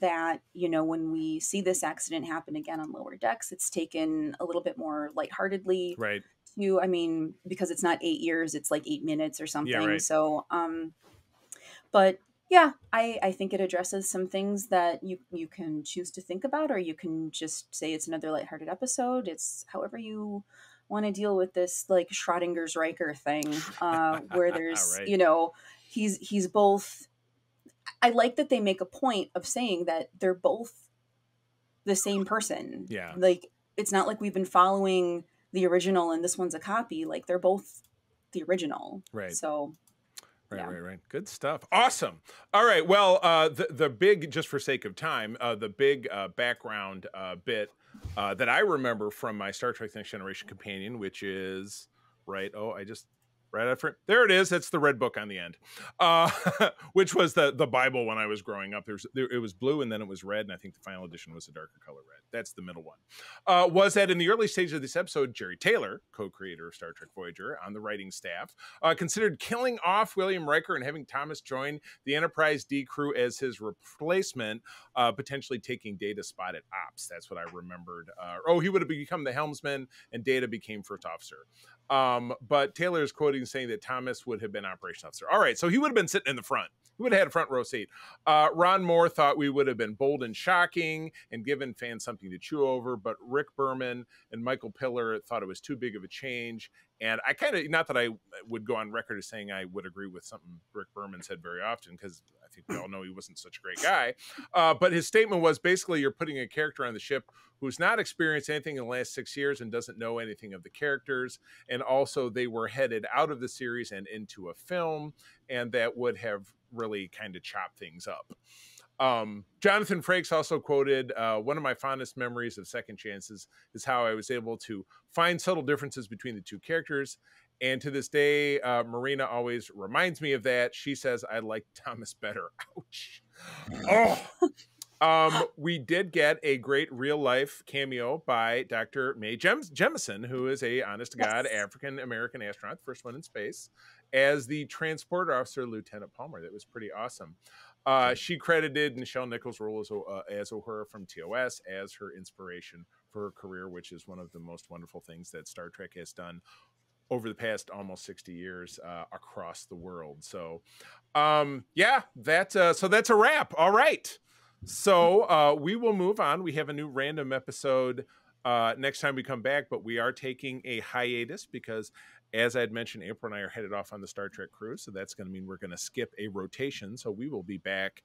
that. When we see this accident happen again on lower decks, it's taken a little bit more lightheartedly. Right. Because it's not 8 years, it's like 8 minutes or something. Yeah, right. So, but yeah, I think it addresses some things that you can choose to think about, or you can just say it's another lighthearted episode. It's however you want to deal with this, like Schrodinger's Riker thing, where there's, right. He's both. I like that they make a point of saying that they're both the same person. Yeah. Like, it's not like we've been following the original and this one's a copy. Like, they're both the original. Right. So Right. Good stuff. Awesome. All right. Well, the big, just for sake of time, the big background bit that I remember from my Star Trek Next Generation companion, which is right out front. There it is. That's the red book on the end, which was the Bible when I was growing up. It was blue and then it was red, and I think the final edition was a darker color red. That's the middle one. Was that in the early stages of this episode, Jerry Taylor, co-creator of Star Trek Voyager, on the writing staff, considered killing off William Riker and having Thomas join the Enterprise D crew as his replacement, potentially taking Data's spot at Ops. That's what I remembered. He would have become the helmsman and Data became first officer. But Taylor is quoting saying that Thomas would have been operations officer. All right, so he would have been sitting in the front. He would have had a front row seat. Ron Moore thought we would have been bold and shocking and given fans something to chew over, but Rick Berman and Michael Piller thought it was too big of a change. And I kind of, not that I would go on record as saying I would agree with something Rick Berman said very often, because I think we all know he wasn't such a great guy. But his statement was basically, you're putting a character on the ship who's not experienced anything in the last 6 years and doesn't know anything of the characters. And also they were headed out of the series and into a film, and that would have really kind of chopped things up. Jonathan Frakes also quoted, one of my fondest memories of Second Chances is how I was able to find subtle differences between the two characters. And to this day, Marina always reminds me of that. She says, I like Thomas better. Ouch. We did get a great real life cameo by Dr. Mae Jemison, who is a honest to God African-American astronaut, first one in space, as the transport officer, Lieutenant Palmer. That was pretty awesome. She credited Nichelle Nichols' role as Uhura from TOS as her inspiration for her career, which is one of the most wonderful things that Star Trek has done over the past almost 60 years across the world. So, that's a wrap. All right. So we will move on. We have a new random episode next time we come back, but we are taking a hiatus because, as I had mentioned, April and I are headed off on the Star Trek cruise. So that's going to mean we're going to skip a rotation. So we will be back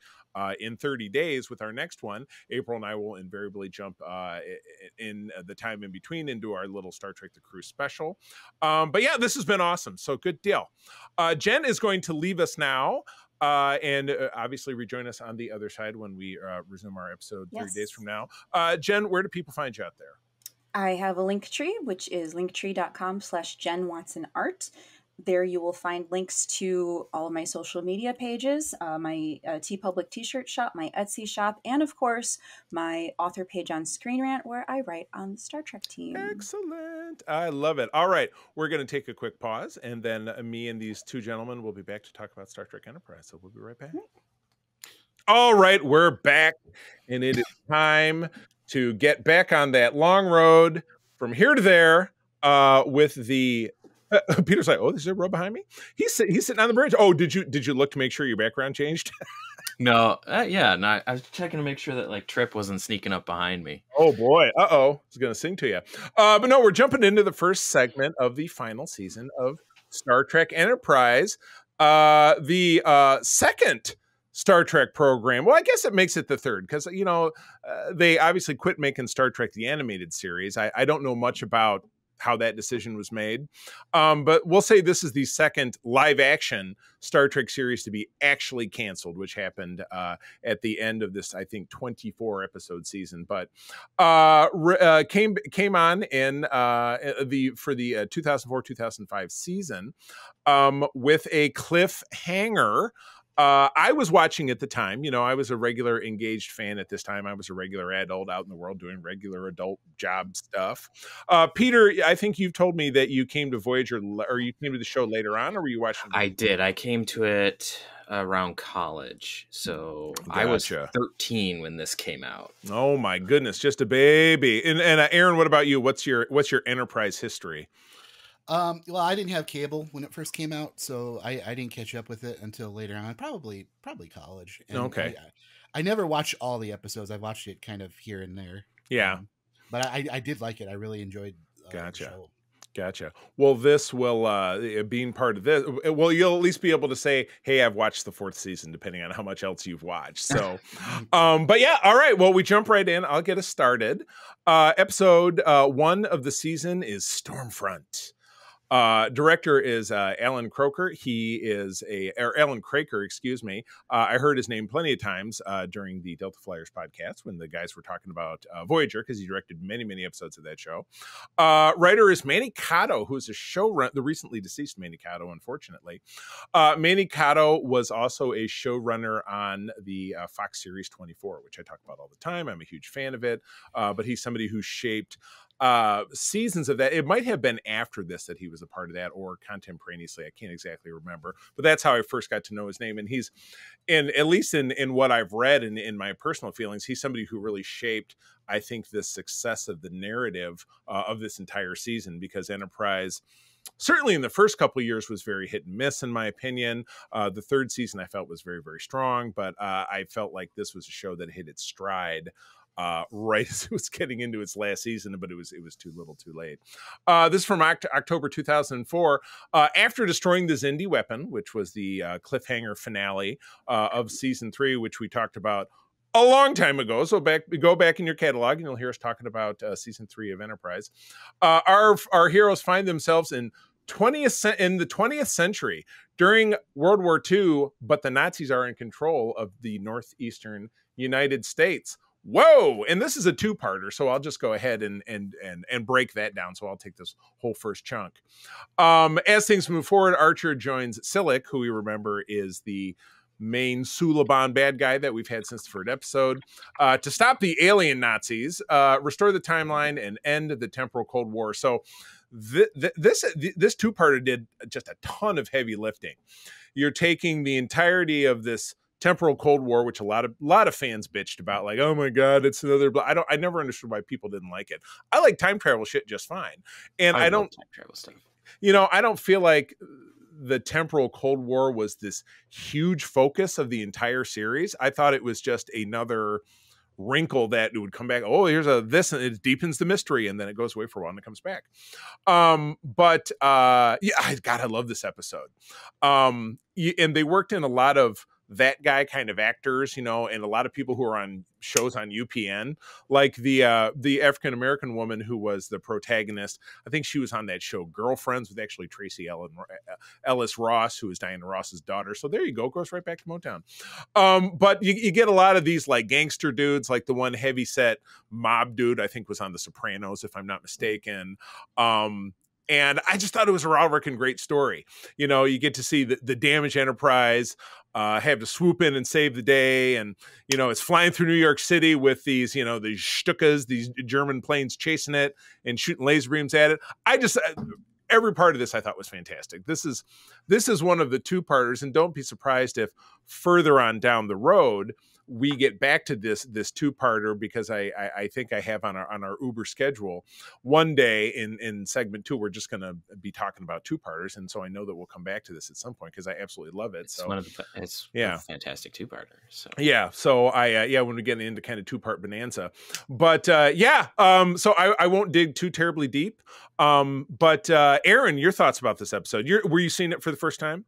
in 30 days with our next one. April and I will invariably jump in the time in between into our little Star Trek The Cruise special. But yeah, this has been awesome. So good deal. Jen is going to leave us now. And obviously rejoin us on the other side when we resume our episode 30 days from now. Jen, where do people find you out there? I have a link tree, which is linktree.com/JenWatsonArt. There you will find links to all of my social media pages, my TeePublic t-shirt shop, my Etsy shop, and of course, my author page on Screen Rant, where I write on the Star Trek team. Excellent. I love it. All right. We're going to take a quick pause, and then me and these two gentlemen will be back to talk about Star Trek Enterprise. So we'll be right back. All right. We're back, and it is time to get back on that long road from here to there with the... Peter's like, oh, there's a road behind me. He's sitting on the bridge. Oh, did you look to make sure your background changed? No, I was checking to make sure that like Trip wasn't sneaking up behind me. Oh boy, I was gonna sing to you. But no, we're jumping into the first segment of the final season of Star Trek Enterprise, the second Star Trek program. Well, I guess it makes it the third because they obviously quit making Star Trek the animated series. I don't know much about how that decision was made. But we'll say this is the second live action Star Trek series to be actually canceled, which happened at the end of this, I think, 24 episode season. But came on in for the 2004-2005 season with a cliffhanger. I was watching at the time, I was a regular engaged fan at this time. I was a regular adult out in the world doing regular adult job stuff. Peter, I think you've told me that you came to Voyager, or you came to the show later on, or were you watching? I did. I came to it around college. So gotcha. I was 13 when this came out. Oh my goodness. Just a baby. And Aaron, what about you? What's your Enterprise history? Well, I didn't have cable when it first came out, so I didn't catch up with it until later on, probably college. And okay. I never watched all the episodes. I watched it kind of here and there. Yeah. But I did like it. I really enjoyed gotcha. the show. Gotcha. Well, this will, being part of this, well, you'll at least be able to say, hey, I've watched the 4th season, depending on how much else you've watched. So, but yeah, all right. Well, we jump right in. I'll get us started. Episode 1 of the season is Stormfront. Director is Alan Croker. Alan Craker, excuse me. I heard his name plenty of times during the Delta Flyers podcast when the guys were talking about Voyager, because he directed many, many episodes of that show. Writer is Manny Cotto, who is a showrunner, the recently deceased Manny Cotto, unfortunately. Manny Cotto was also a showrunner on the Fox series 24, which I talk about all the time. I'm a huge fan of it, but he's somebody who shaped seasons of that. It might have been after this that he was a part of that, or contemporaneously. I can't exactly remember, but that's how I first got to know his name. And he's, at least in what I've read and in my personal feelings, he's somebody who really shaped, I think, the success of the narrative of this entire season, because Enterprise, certainly in the first couple of years, was very hit and miss, in my opinion. The 3rd season I felt was very, very strong, but I felt like this was a show that hit its stride right as it was getting into its last season, but it was too little too late. This is from October 2004. After destroying the Xindi weapon, which was the cliffhanger finale of season 3, which we talked about a long time ago. So go back in your catalog and you'll hear us talking about season 3 of Enterprise. Our heroes find themselves in the 20th century during World War II, but the Nazis are in control of the northeastern United States. Whoa! And this is a 2-parter, so I'll just go ahead and break that down. So I'll take this whole first chunk. As things move forward, Archer joins Silic, who we remember is the main Suliban bad guy that we've had since the 3rd episode, to stop the alien Nazis, restore the timeline, and end the temporal Cold War. So this 2-parter did just a ton of heavy lifting. You're taking the entirety of this temporal Cold War, which a lot of fans bitched about, like, oh my god, it's another I never understood why people didn't like it. I like time travel shit just fine, and I don't time travel stuff. I don't feel like the temporal Cold War was this huge focus of the entire series. I thought it was just another wrinkle that it would come back. Oh, here's this, and it deepens the mystery, and then it goes away for a while and it comes back. Yeah, I love this episode. And they worked in a lot of that guy kind of actors, and a lot of people who are on shows on UPN, like the African-American woman who was the protagonist. I think she was on that show Girlfriends with actually Tracy Ellis Ross, who is Diana Ross's daughter. So there you go. Goes right back to Motown. But you get a lot of these like gangster dudes, like the one heavyset mob dude, I think was on The Sopranos, if I'm not mistaken. And I just thought it was a raw-working great story. You get to see the damaged Enterprise have to swoop in and save the day. And, it's flying through New York City with these, these Stukas, these German planes chasing it and shooting laser beams at it. Every part of this I thought was fantastic. This is one of the 2-parters, and don't be surprised if further on down the road we get back to this 2-parter, because I think I have on our Uber schedule one day in segment 2 we're just going to be talking about 2-parters, and so I know that we'll come back to this at some point because I absolutely love it. It's a fantastic 2-parter. So when we get into kind of 2-part bonanza, but so I won't dig too terribly deep. But Aaron, your thoughts about this episode? Were you seeing it for the first time?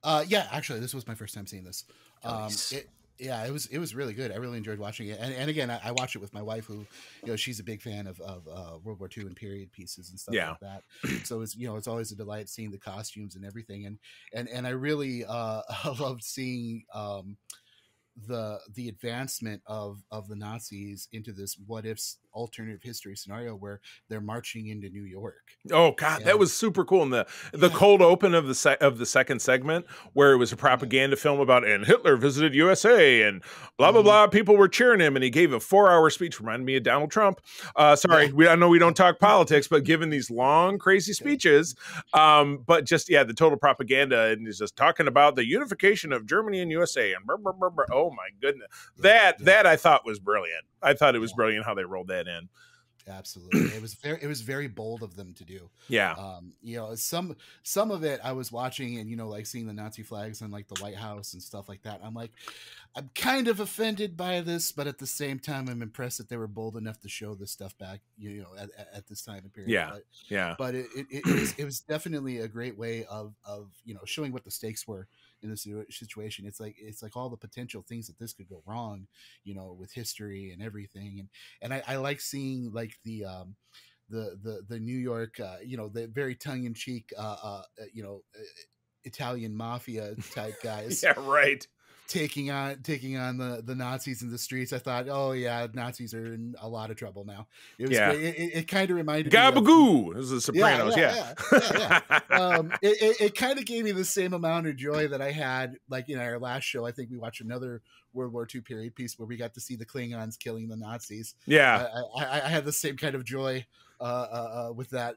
Yeah, actually, this was my first time seeing this. Nice. It was really good. I really enjoyed watching it. And again, I watched it with my wife, who, she's a big fan of World War II and period pieces and stuff like that. So it's always a delight seeing the costumes and everything. And I really loved seeing the advancement of the Nazis into this what ifs alternative history scenario where they're marching into New York. Oh god, that was super cool. And the cold open of the second segment, where it was a propaganda film about, and Hitler visited USA and blah blah blah, people were cheering him, and he gave a 4-hour speech. Reminded me of Donald Trump. I know we don't talk politics, but given these long crazy speeches, but just the total propaganda, and he's just talking about the unification of Germany and USA and blah, blah, blah, blah. Oh my goodness, that I thought was brilliant. I thought it was brilliant how they rolled that in. Absolutely. It was very bold of them to do. Yeah. You know, some of it I was watching and, you know, like seeing the Nazi flags on like the White House and stuff like that. I'm like, I'm kind of offended by this, but at the same time, I'm impressed that they were bold enough to show this stuff back, you know, at this time and period. Yeah. But it was definitely a great way of, you know, showing what the stakes were in this situation. It's like all the potential things that this could go wrong, you know, with history and everything. And I like seeing like the New York, you know, the very tongue in cheek, you know, Italian mafia type guys. Yeah, right. Taking on the Nazis in the streets. I thought, oh yeah, Nazis are in a lot of trouble now. It was great. It kind of reminded me Gabagoo. This is the Sopranos. Yeah. It kind of gave me the same amount of joy that I had like in our last show. I think we watched another World War II period piece where we got to see the Klingons killing the Nazis. Yeah, I had the same kind of joy with that.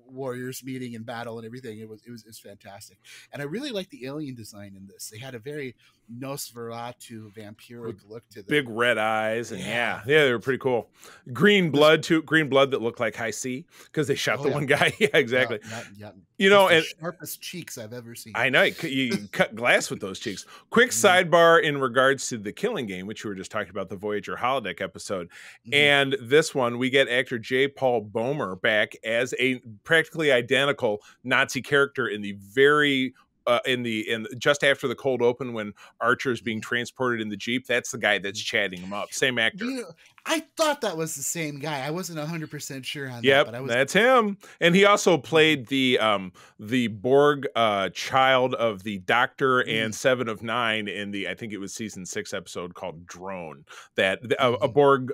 Warriors meeting and battle and everything. It was fantastic, and I really like the alien design in this. They had a very Nosferatu vampiric look to them. Big red eyes, and yeah, they were pretty cool. Green blood too. Green blood that looked like high C because they shot the one guy. Yeah, exactly. Yeah. You know, the and sharpest cheeks I've ever seen. I know you cut glass with those cheeks. Quick sidebar in regards to the Killing Game, which we were just talking about, the Voyager holodeck episode, and this one we get actor J. Paul Boehmer back as a practically identical Nazi character in the very in just after the cold open when Archer is being transported in the Jeep. That's the guy that's chatting him up. Same actor. I thought that was the same guy. I wasn't 100% sure on that. But That's him. And he also played the Borg child of the Doctor and Seven of Nine in the, I think it was season 6 episode called Drone. That a Borg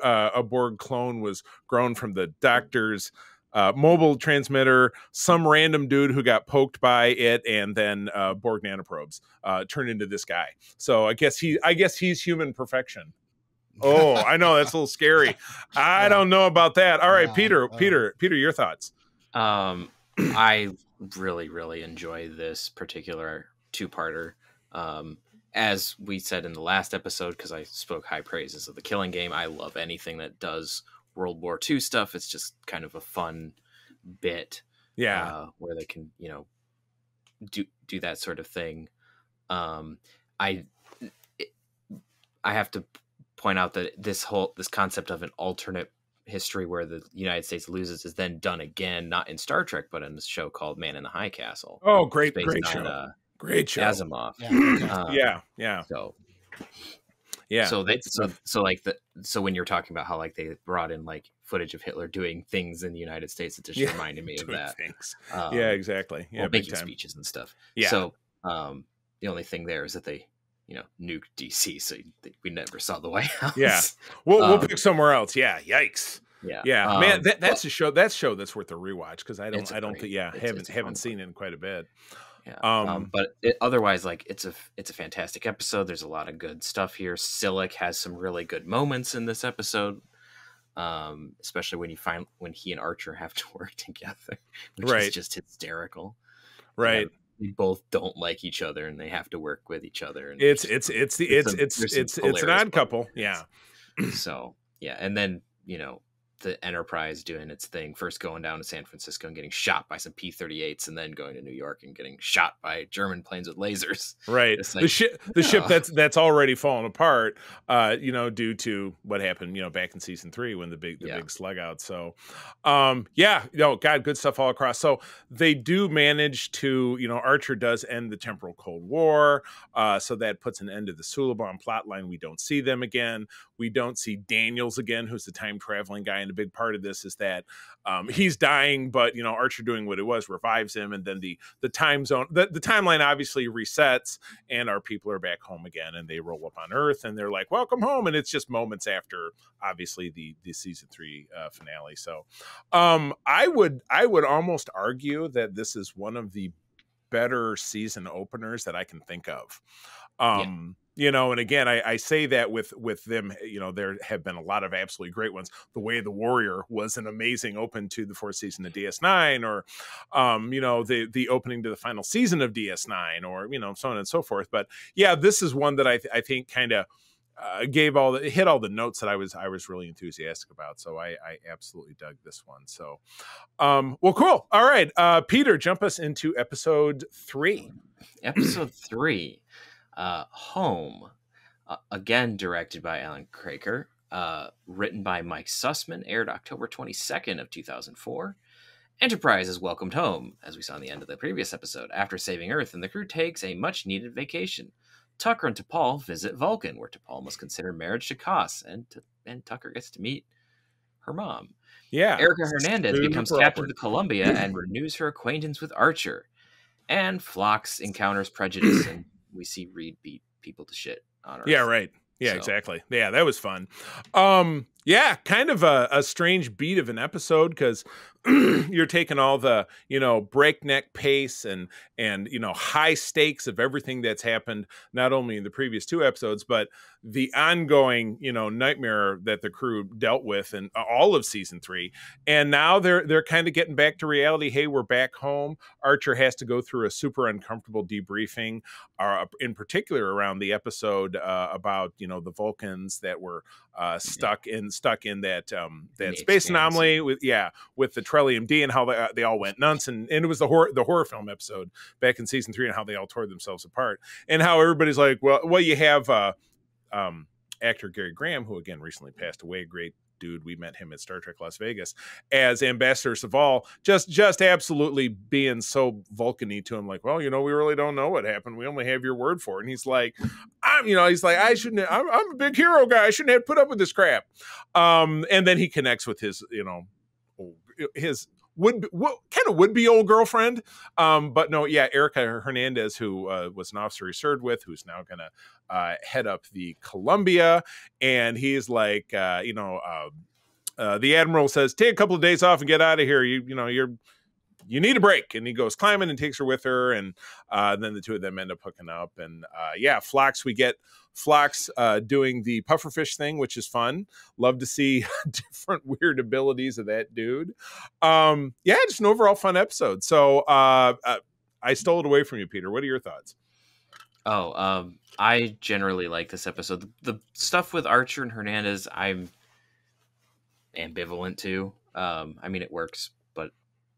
clone was grown from the Doctor's mobile transmitter, some random dude who got poked by it, and then Borg nanoprobes turned into this guy. So I guess he's human perfection. Oh, I know that's a little scary. I don't know about that. All right, Peter, your thoughts? I really enjoy this particular two-parter. As we said in the last episode, because I spoke high praises of the Killing Game, I love anything that does World War II stuff. It's just kind of a fun bit, where they can, you know, do that sort of thing. I have to point out that this concept of an alternate history where the United States loses is then done again, not in Star Trek, but in this show called Man in the High Castle. Oh, great show. Great show. Asimov. So when you're talking about how like they brought in like footage of Hitler doing things in the United States, it just reminded me of that. Exactly. Yeah, making speeches and stuff. Yeah. So the only thing there is that they, you know, nuked DC, so we never saw the White House. Yeah, we'll pick somewhere else. Yeah, yikes. Yeah. Man, that's a show. That's worth a rewatch because I don't think haven't seen it in quite a bit. Yeah. But otherwise, like it's a fantastic episode. There's a lot of good stuff here. Silic has some really good moments in this episode, especially when he and Archer have to work together, which is just hysterical. Right. They both don't like each other, and they have to work with each other. And it's an odd couple. Yeah. So yeah, and then you know, the Enterprise doing its thing, first going down to San Francisco and getting shot by some P-38s, and then going to New York and getting shot by German planes with lasers. Right. Like, the ship that's already fallen apart, you know, due to what happened, you know, back in season 3 when the big slug out. So, good stuff all across. So they do manage to, you know, Archer does end the temporal Cold War. So that puts an end to the Suliban plotline. We don't see them again. We don't see Daniels again, who's the time traveling guy. And a big part of this is that he's dying, but you know, Archer doing what it was revives him, and then the time zone, the timeline obviously resets, and our people are back home again, and they roll up on Earth, and they're like, "Welcome home," and it's just moments after, obviously, the season 3 finale. So, I would almost argue that this is one of the better season openers that I can think of. You know, and again, I say that with them, you know, there have been a lot of absolutely great ones. The Way of the Warrior was an amazing open to the 4th season of DS9, or, you know, the opening to the final season of DS9, or, you know, so on and so forth. But yeah, this is one that I think kind of, hit all the notes that I was really enthusiastic about. So I absolutely dug this one. So, well, cool. All right, Peter, jump us into episode 3. Episode 3, Home. Again, directed by Alan Craker, written by Mike Sussman, aired October 22nd of 2004. Enterprise is welcomed home, as we saw in the end of the previous episode, after saving Earth, and the crew takes a much-needed vacation. Tucker and T'Pol visit Vulcan, where T'Pol must consider marriage to Koss, and Tucker gets to meet her mom. Yeah. Erica Hernandez becomes captain of the Columbia and renews her acquaintance with Archer. And Phlox encounters prejudice, and we see Reed beat people to shit on Earth. Yeah, right. Yeah, exactly. Yeah, that was fun. Yeah, kind of a strange beat of an episode, because you're taking all the, breakneck pace and high stakes of everything that's happened, not only in the previous 2 episodes, but the ongoing, nightmare that the crew dealt with in all of season 3. And now they're kind of getting back to reality. Hey, we're back home. Archer has to go through a super uncomfortable debriefing, in particular around the episode about, the Vulcans that were stuck in that space anomaly with the Trellium D, and how they all went nuts, and it was the horror film episode back in season 3, and how they all tore themselves apart, and how everybody's like, well, you have actor Gary Graham, who again recently passed away, great dude. We met him at Star Trek Las Vegas as Ambassador Saval, just absolutely being so Vulcan-y to him, like, well, we really don't know what happened. We only have your word for it. And he's like, I'm a big hero guy. I shouldn't have put up with this crap. And then he connects with his would-be old girlfriend. But no, yeah, Erica Hernandez, who was an officer he served with, who's now going to head up the Columbia. And he's like, the Admiral says, take a couple of days off and get out of here. You need a break. And he goes climbing and takes her with her. And then the two of them end up hooking up. And Phlox, we get Phlox doing the pufferfish thing, which is fun. Love to see different weird abilities of that dude. Just an overall fun episode. So I stole it away from you, Peter. What are your thoughts? I generally like this episode. The stuff with Archer and Hernandez, I'm ambivalent to. It works, but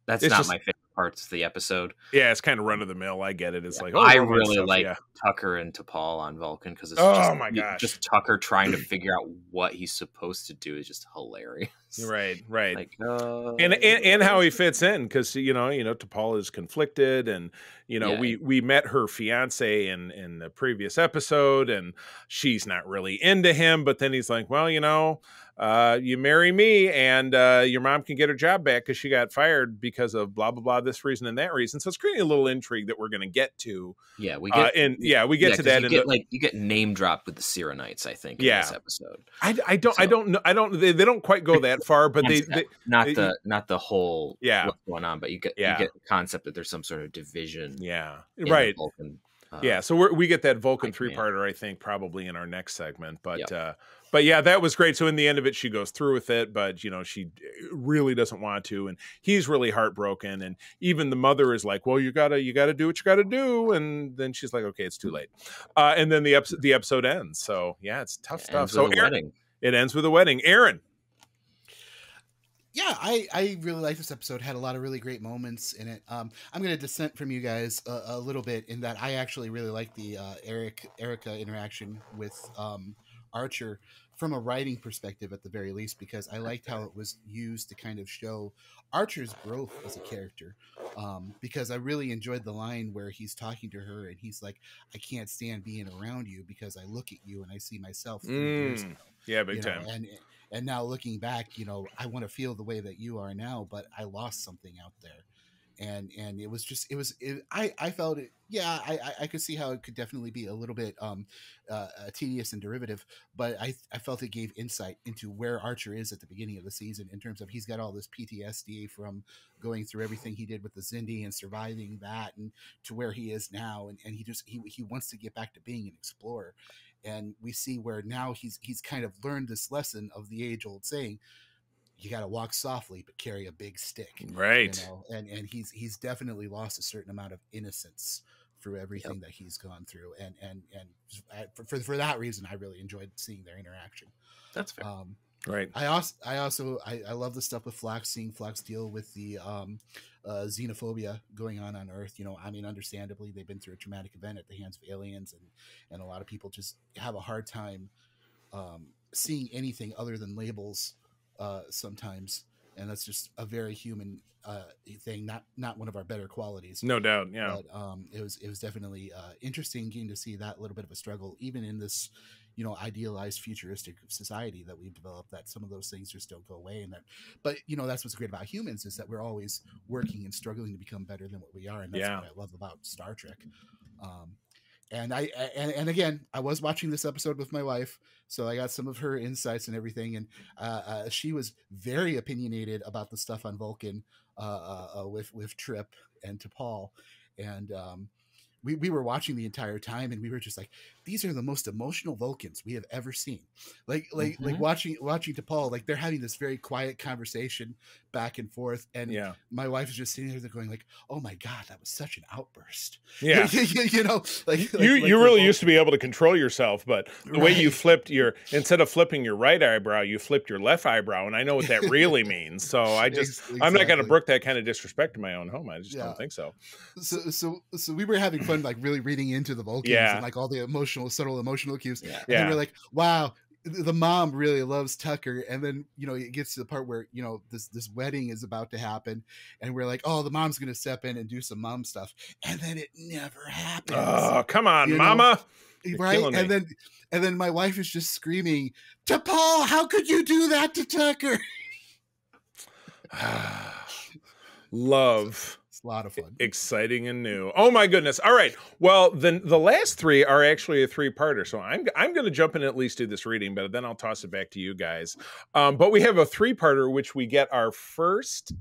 that's not my favorite parts of the episode. Yeah, it's kind of run of the mill. I get it. It's like, I really like Tucker and T'Pol on Vulcan, because it's just Tucker trying to figure out what he's supposed to do is just hilarious. Right. Like, and how he fits in, because T'Pol is conflicted, and we met her fiance in the previous episode, and she's not really into him, but then he's like, well, you marry me, and your mom can get her job back because she got fired because of blah blah blah, this reason and that reason. So it's creating a little intrigue that we're going to get to. Yeah, we get to that. You get name dropped with the Sirenites, I think. In this episode. I don't. They don't quite go that far, but not the whole what's going on, but you get the concept that there's some sort of division. Yeah, right. Vulcan, so we get that Vulcan 3-parter, I think, probably in our next segment. But yeah, that was great. So in the end of it, she goes through with it, but she really doesn't want to, and he's really heartbroken. And even the mother is like, "Well, you gotta do what you gotta do." And then she's like, "Okay, it's too late." And then the episode ends. So yeah, it's tough stuff. So it ends with a wedding. Aaron. Yeah, I really like this episode. Had a lot of really great moments in it. I'm going to dissent from you guys a little bit in that I actually really like the Erica interaction with Archer from a writing perspective, at the very least, because I liked how it was used to kind of show Archer's growth as a character. Because I really enjoyed the line where he's talking to her and he's like, I can't stand being around you because I look at you and I see myself 3 years ago. Yeah, big time. And now looking back, I want to feel the way that you are now, but I lost something out there. And I felt it. Yeah, I could see how it could definitely be a little bit tedious and derivative, but I felt it gave insight into where Archer is at the beginning of the season, in terms of he's got all this PTSD from going through everything he did with the Xindi and surviving that, and to where he is now. And he wants to get back to being an explorer. And we see where now he's kind of learned this lesson of the age-old saying, you got to walk softly but carry a big stick, right? And he's definitely lost a certain amount of innocence through everything that he's gone through, and for that reason, I really enjoyed seeing their interaction. That's fair. Right. I love the stuff with Phlox, seeing Phlox deal with the xenophobia going on Earth. You know, I mean, understandably, they've been through a traumatic event at the hands of aliens, and a lot of people just have a hard time seeing anything other than labels sometimes, and that's just a very human thing, not one of our better qualities. No doubt, yeah. But it was definitely interesting getting to see that little bit of a struggle, even in this, you know, idealized futuristic society that we've developed, that some of those things just don't go away. And that, but you know, that's what's great about humans, is that we're always working and struggling to become better than what we are. And that's what I love about Star Trek. And again, I was watching this episode with my wife, so I got some of her insights and everything. And she was very opinionated about the stuff on Vulcan with Trip and T'Pol. And we were watching the entire time, and we were just like, these are the most emotional Vulcans we have ever seen. Like watching T'Pol, like they're having this very quiet conversation back and forth, and my wife is just sitting there going like, oh my god, that was such an outburst. Yeah. You know, you really used to be able to control yourself, but the way you flipped instead of flipping your right eyebrow, you flipped your left eyebrow, and I know what that really means. So I'm not going to brook that kind of disrespect in my own home. I just don't think so. So we were having fun, like really reading into the Vulcans and like all the subtle emotional cues. And then we're like, wow, the mom really loves Tucker. And then, you know, it gets to the part where, you know, this wedding is about to happen, and we're like, oh, the mom's going to step in and do some mom stuff. And then it never happens. Oh, come on, mama. Right. And then my wife is just screaming, T'Pol, how could you do that to Tucker? Love. It's a lot of fun. Exciting and new. Oh my goodness. All right. Well, then the last three are actually a three-parter. So I'm going to jump in and at least do this reading, but then I'll toss it back to you guys. But we have a three-parter, which we get our first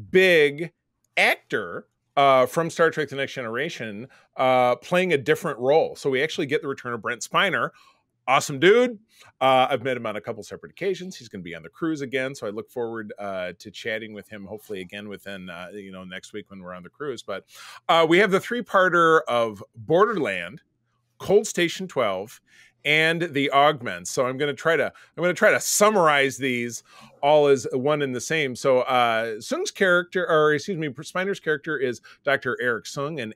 big actor from Star Trek: The Next Generation playing a different role. So we actually get the return of Brent Spiner. Awesome dude. I've met him on a couple separate occasions. He's going to be on the cruise again, so I look forward to chatting with him, hopefully again within next week when we're on the cruise. But we have the three-parter of Borderland, Cold Station 12, and the Augments. So I'm going to try to summarize these all as one and the same. So Spiner's character is Dr. Eric Sung, an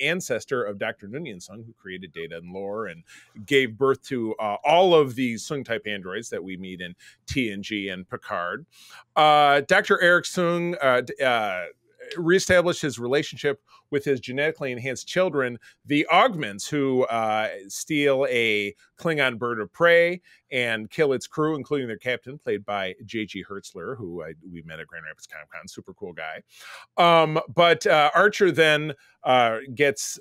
ancestor of Dr. Noonien Sung, who created Data and Lore and gave birth to all of these Sung type androids that we meet in TNG and Picard. Dr. Eric Sung reestablished his relationship with his genetically enhanced children, the Augments, who steal a Klingon bird of prey and kill its crew, including their captain, played by J.G. Hertzler, who we met at Grand Rapids Comic-Con, super cool guy. But Archer then gets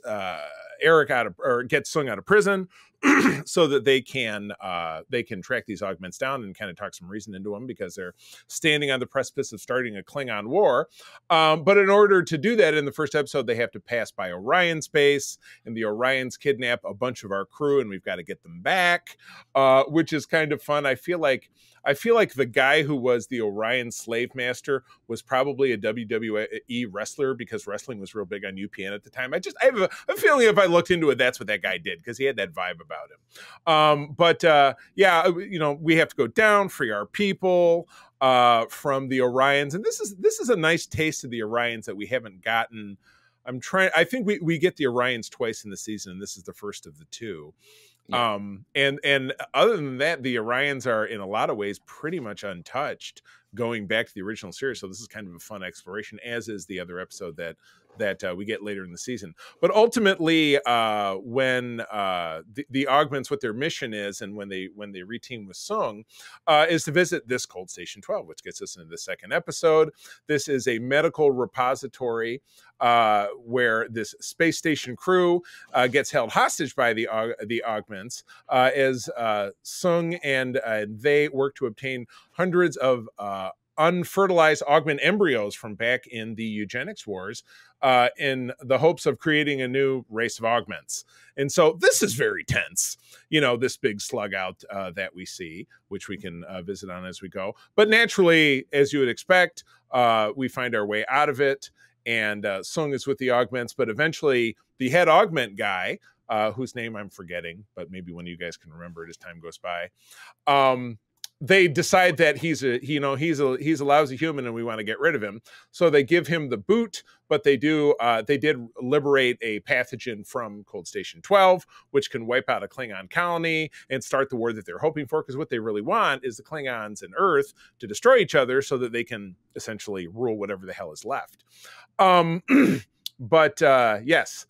gets Sung out of prison so that they can track these Augments down and kind of talk some reason into them, because they're standing on the precipice of starting a Klingon war. But in order to do that, in the first episode, they have to pass by Orion space, and the Orions kidnap a bunch of our crew, and we've got to get them back, which is kind of fun. I feel like the guy who was the Orion slave master was probably a WWE wrestler, because wrestling was real big on UPN at the time. I have a feeling if I looked into it, that's what that guy did, because he had that vibe about him. We have to go down, free our people from the Orions, and this is a nice taste of the Orions that we haven't gotten. I think we get the Orions twice in the season, and this is the first of the two. Yeah. And other than that, the Orions are in a lot of ways pretty much untouched going back to the original series. So this is kind of a fun exploration, as is the other episode that we get later in the season. But ultimately, when the Augments, what their mission is, and when they reteam with Sung, is to visit this Cold Station 12, which gets us into the second episode. This is a medical repository where this space station crew gets held hostage by the Augments as Sung and they work to obtain hundreds of unfertilized augment embryos from back in the eugenics wars in the hopes of creating a new race of augments. And so this is very tense, this big slug out that we see, which we can visit on as we go. But naturally, as you would expect, we find our way out of it. And Sung is with the Augments, but eventually the head augment guy, whose name I'm forgetting, but maybe one of you guys can remember it as time goes by. They decide that he's a lousy human and we want to get rid of him. So they give him the boot, but they did liberate a pathogen from Cold Station 12, which can wipe out a Klingon colony and start the war that they're hoping for. Because what they really want is the Klingons and Earth to destroy each other so that they can essentially rule whatever the hell is left. But yes,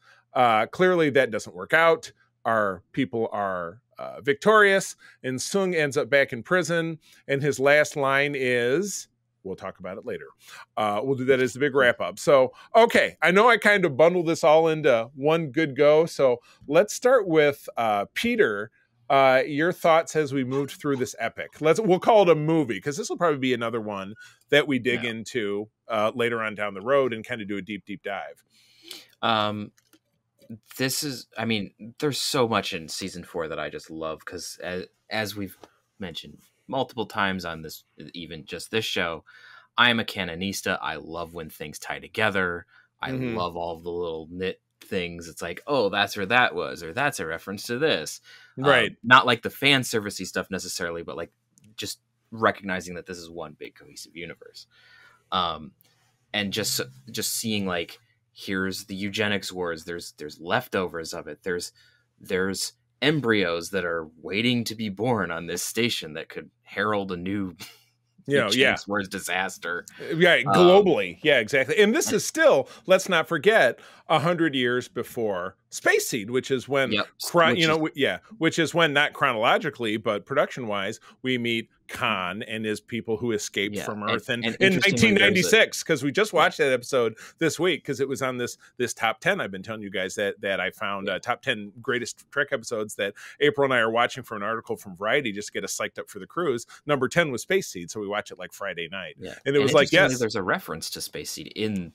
clearly that doesn't work out. Our people are victorious, and Sung ends up back in prison, and his last line is, we'll talk about it later. We'll do that as the big wrap up. So, okay, I know I kind of bundled this all into one good go, so let's start with Peter. Your thoughts as we moved through this epic. We'll call it a movie, because this will probably be another one that we dig into later on down the road and kind of do a deep dive. This is, I mean, there's so much in season 4 that I just love, because as we've mentioned multiple times on this, even just this show, I am a canonista. I love when things tie together. I love all of the little knit things. It's like, oh, that's where that was, or that's a reference to this. Right. Not like the fan servicey stuff necessarily, but like just recognizing that this is one big cohesive universe. And just seeing like, here's the eugenics wars. There's leftovers of it. There's embryos that are waiting to be born on this station that could herald a new eugenics wars disaster. Yeah, globally. Yeah, exactly. And this is still, let's not forget, 100 years before Space Seed, which is when, which is when, not chronologically, but production-wise, we meet Khan and his people who escaped from Earth in 1996, because we just watched that episode this week, because it was on this top 10 I've been telling you guys that I found top 10 greatest Trek episodes that April and I are watching for an article from Variety just to get us psyched up for the cruise. Number 10 was Space Seed, so we watch it like Friday night. And it was like, yes, there's a reference to Space Seed in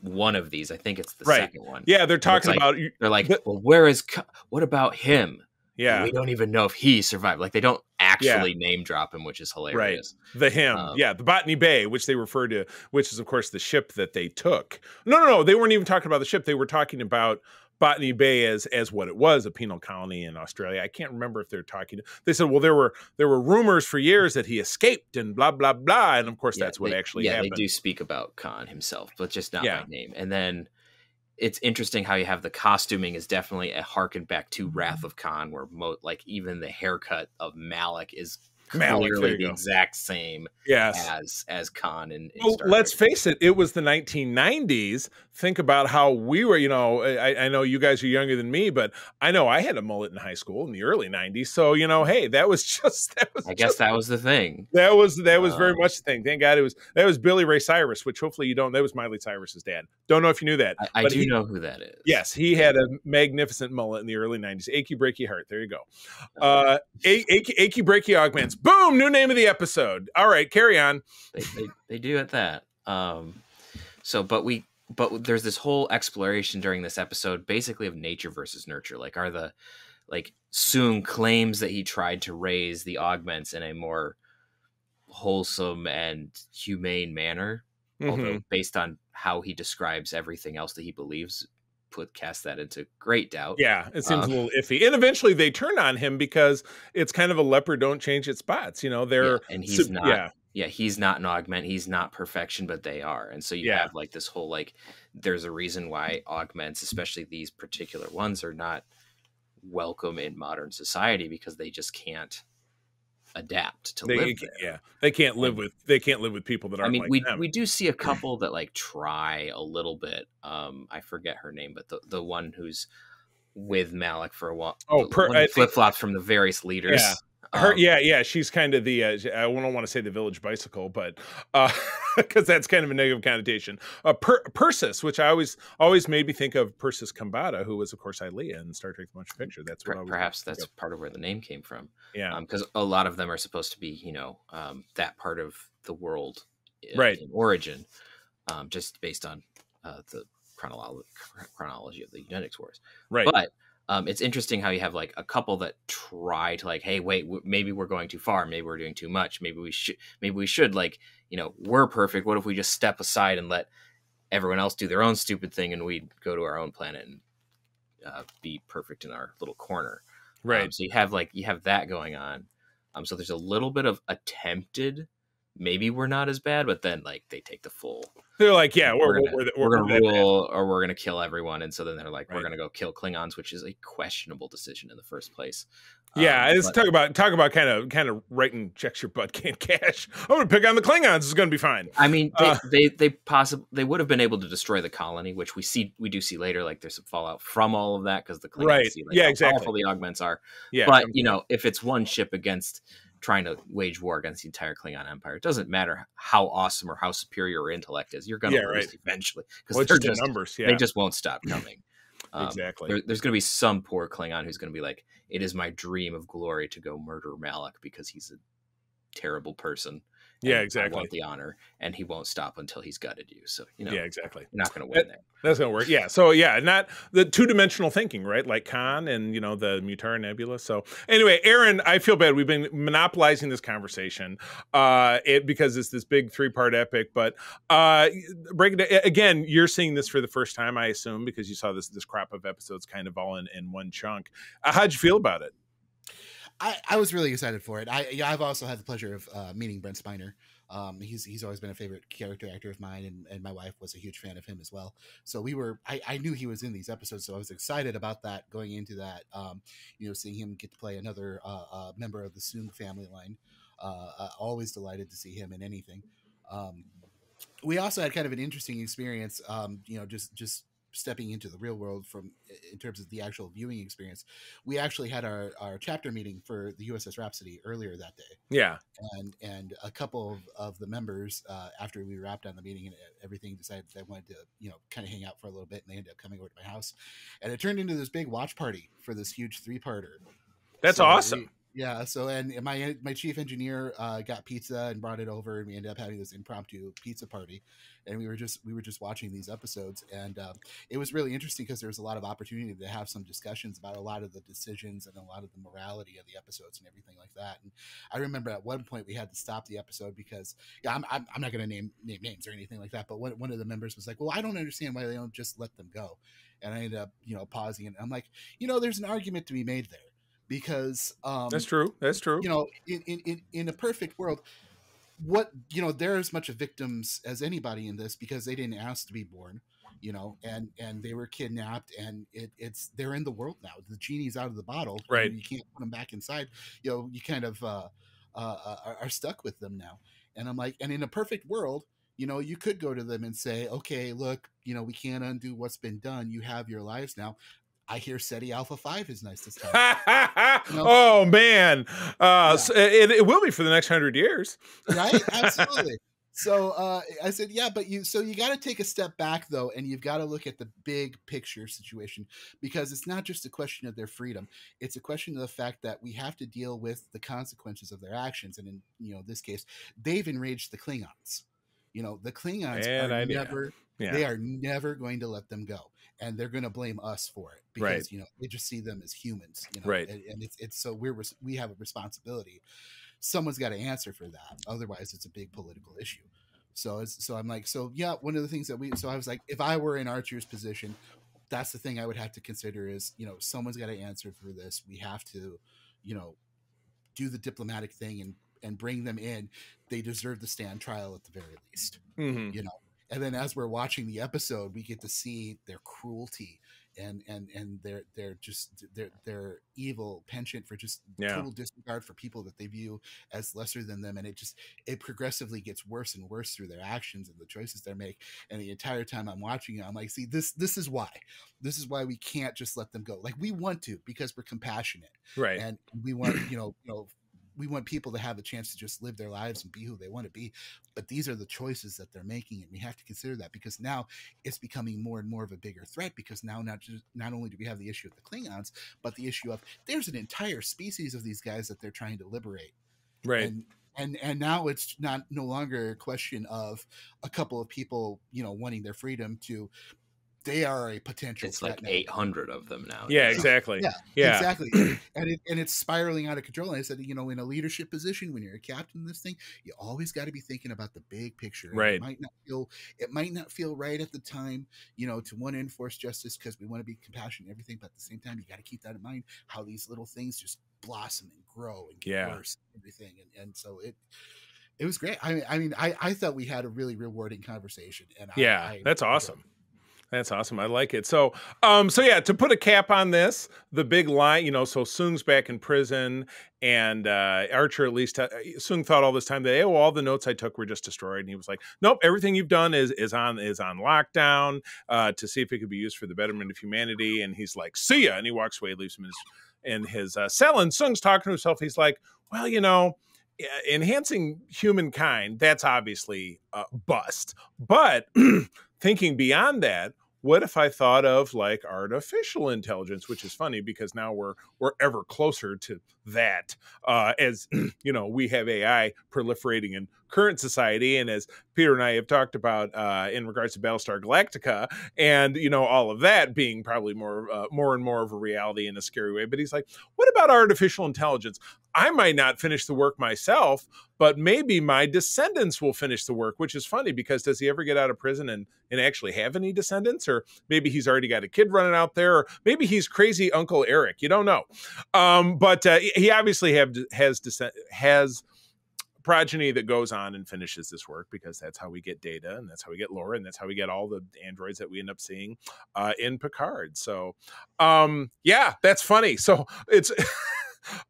one of these. I think it's the second one. Yeah, they're talking about, they're like, well, what about him? Yeah, we don't even know if he survived. Like, they don't actually name drop him, which is hilarious. Right. The him, the Botany Bay, which they refer to, which is of course the ship that they took. No, they weren't even talking about the ship. They were talking about Botany Bay as what it was, a penal colony in Australia. I can't remember if they're talking. They said, well, there were rumors for years that he escaped and blah blah blah, and of course that's what actually happened. They do speak about Khan himself, but just not by name. And then it's interesting how you have the costuming is definitely a harken back to Wrath of Khan, where even the haircut of Malik is clearly the exact same as Khan. Well, let's face it, it was the 1990s. Think about how we were, I know you guys are younger than me, but I know I had a mullet in high school in the early 90s. So, hey, that was that was the thing. That was very much the thing. Thank God that was Billy Ray Cyrus, which hopefully you don't, that was Miley Cyrus's dad. Don't know if you knew that. I do know who that is. Yes, he had a magnificent mullet in the early 90s. Achy Breaky Heart. There you go. Achy Breaky Augments. Boom! New name of the episode. All right, carry on. They do at that. But there's this whole exploration during this episode, basically of nature versus nurture. Soong claims that he tried to raise the Augments in a more wholesome and humane manner, although based on how he describes everything else that he believes, cast that into great doubt. Yeah, it seems a little iffy. And eventually they turn on him because it's kind of a leopard don't change its spots. And he's not. Yeah, he's not an augment. He's not perfection, but they are. And so you have this whole there's a reason why augments, especially these particular ones, are not welcome in modern society, because they just can't adapt to live there. Yeah, they can't live with people that aren't like them. We do see a couple that try a little bit. I forget her name, but the one who's with Malik for a while. Flip flops from the various leaders. Yeah. She's kind of the I don't want to say the village bicycle, but because that's kind of a negative connotation. Persis, which I always made me think of Persis Kambata, who was of course Ilea in Star Trek: The Motion Picture. That's what perhaps that's part of where the name came from. Yeah, because a lot of them are supposed to be that part of the world, in origin, just based on the chronology of the eugenics wars. Right, but. It's interesting how you have a couple that try to hey, wait, maybe we're going too far. Maybe we're doing too much. Maybe we should we're perfect. What if we just step aside and let everyone else do their own stupid thing and we go to our own planet and be perfect in our little corner. Right. So you have that going on. So there's a little bit of attempted, maybe we're not as bad, but then like they take the full. They're like, yeah, we're gonna rule or we're gonna kill everyone, and so then they're like, we're gonna go kill Klingons, which is a questionable decision in the first place. Yeah, let's talk about kind of writing checks your butt can't cash. I'm gonna pick on the Klingons. It's gonna be fine. I mean, they would have been able to destroy the colony, which we do see later. Like there's some fallout from all of that because the Klingons see like, how powerful the Augments are. Yeah, but if it's one ship against trying to wage war against the entire Klingon Empire, it doesn't matter how awesome or how superior your intellect is. You're gonna lose eventually because they're just numbers. Yeah. They just won't stop coming. Exactly. There's going to be some poor Klingon who's going to be like, it is my dream of glory to go murder Malik because he's a terrible person. Yeah, exactly. I want the honor, and he won't stop until he's gutted you. So, yeah, exactly. You're not going to win there. That's going to work. Yeah. So, yeah, not the two-dimensional thinking, right? Like Khan and, the Mutara Nebula. So, anyway, Aaron, I feel bad. We've been monopolizing this conversation because it's this big three-part epic. But break it again, you're seeing this for the first time, I assume, because you saw this crop of episodes kind of all in one chunk. How'd you feel about it? I was really excited for it. I've also had the pleasure of meeting Brent Spiner. He's always been a favorite character actor of mine, and my wife was a huge fan of him as well. So I knew he was in these episodes, so I was excited about that going into that. Seeing him get to play another member of the Soong family line. Always delighted to see him in anything. We also had kind of an interesting experience. Just stepping into the real world in terms of the actual viewing experience. We actually had our chapter meeting for the USS Rhapsody earlier that day. Yeah. And a couple of the members, after we wrapped on the meeting and everything, decided they wanted to, kind of hang out for a little bit, and they ended up coming over to my house, and it turned into this big watch party for this huge 3-parter. That's awesome. Yeah. So, and my chief engineer got pizza and brought it over, and we ended up having this impromptu pizza party, and we were just watching these episodes, and it was really interesting because there was a lot of opportunity to have some discussions about a lot of the decisions and a lot of the morality of the episodes and everything like that. And I remember at one point we had to stop the episode because I'm not going to name names or anything like that, but one of the members was like, "Well, I don't understand why they don't just let them go," and I ended up pausing, and I'm like, there's an argument to be made there. Because that's true. In a perfect world, they're as much of victims as anybody in this because they didn't ask to be born, and they were kidnapped, and they're in the world now. The genie's out of the bottle, right? You can't put them back inside. You kind of are stuck with them now. And I'm like, and in a perfect world, you could go to them and say, okay, look, we can't undo what's been done. You have your lives now. I hear SETI Alpha 5 is nice this time. Oh man, so it will be for the next 100 years, right? Absolutely. So I said, yeah, but you got to take a step back though, and you've got to look at the big picture situation, because it's not just a question of their freedom; it's a question of the fact that we have to deal with the consequences of their actions, and in this case, they've enraged the Klingons. The Klingons they are never going to let them go. And they're going to blame us for it because, they just see them as humans, right. And it's so we have a responsibility. Someone's got to answer for that. Otherwise it's a big political issue. So I'm like, one of the things so I was like, if I were in Archer's position, that's the thing I would have to consider is, someone's got to answer for this. We have to, do the diplomatic thing and bring them in. They deserve to stand trial at the very least, And then as we're watching the episode, we get to see their cruelty and their evil penchant for just total disregard for people that they view as lesser than them. And it progressively gets worse and worse through their actions and the choices they make. And the entire time I'm watching it, I'm like, see, this is why we can't just let them go. Like, we want to, because we're compassionate. Right. And we want, we want people to have a chance to just live their lives and be who they want to be. But these are the choices that they're making. And we have to consider that, because now it's becoming more and more of a bigger threat, because now not only do we have the issue of the Klingons, but the issue of there's an entire species of these guys that they're trying to liberate. Right. And now it's no longer a question of a couple of people, wanting their freedom to they are a potential It's threat like now. 800 of them now. Yeah, exactly. Yeah, exactly. And it's spiraling out of control. And I said, you know, in a leadership position, when you're a captain in this thing, you always got to be thinking about the big picture. And Right. It might not feel right at the time, you know, to want to enforce justice because we want to be compassionate and everything. But at the same time, you got to keep that in mind, how these little things just blossom and grow and get worse and everything. And so it was great. I thought we had a really rewarding conversation. And that's awesome. That's awesome. I like it. So yeah, to put a cap on this, the big line, you know, so Soong's back in prison, and Archer, at least Soong thought all this time that, all the notes I took were just destroyed. And he was like, nope, everything you've done is on lockdown to see if it could be used for the betterment of humanity. And he's like, see ya. And he walks away, leaves him in his cell. And Soong's talking to himself. He's like, well, you know, enhancing humankind, that's obviously a bust. But thinking beyond that, what if I thought of like artificial intelligence, which is funny because now we're ever closer to that. As you know, we have AI proliferating in current society, and as Peter and I have talked about in regards to Battlestar Galactica, and you know, all of that being probably more and more of a reality in a scary way. But he's like, what about artificial intelligence? I might not finish the work myself, but maybe my descendants will finish the work, which is funny because does he ever get out of prison and actually have any descendants? Or maybe he's already got a kid running out there, or maybe he's crazy Uncle Eric. You don't know. But he obviously has progeny that goes on and finishes this work because that's how we get Data, and that's how we get Laura, and that's how we get all the androids that we end up seeing in Picard. So yeah, that's funny. So it's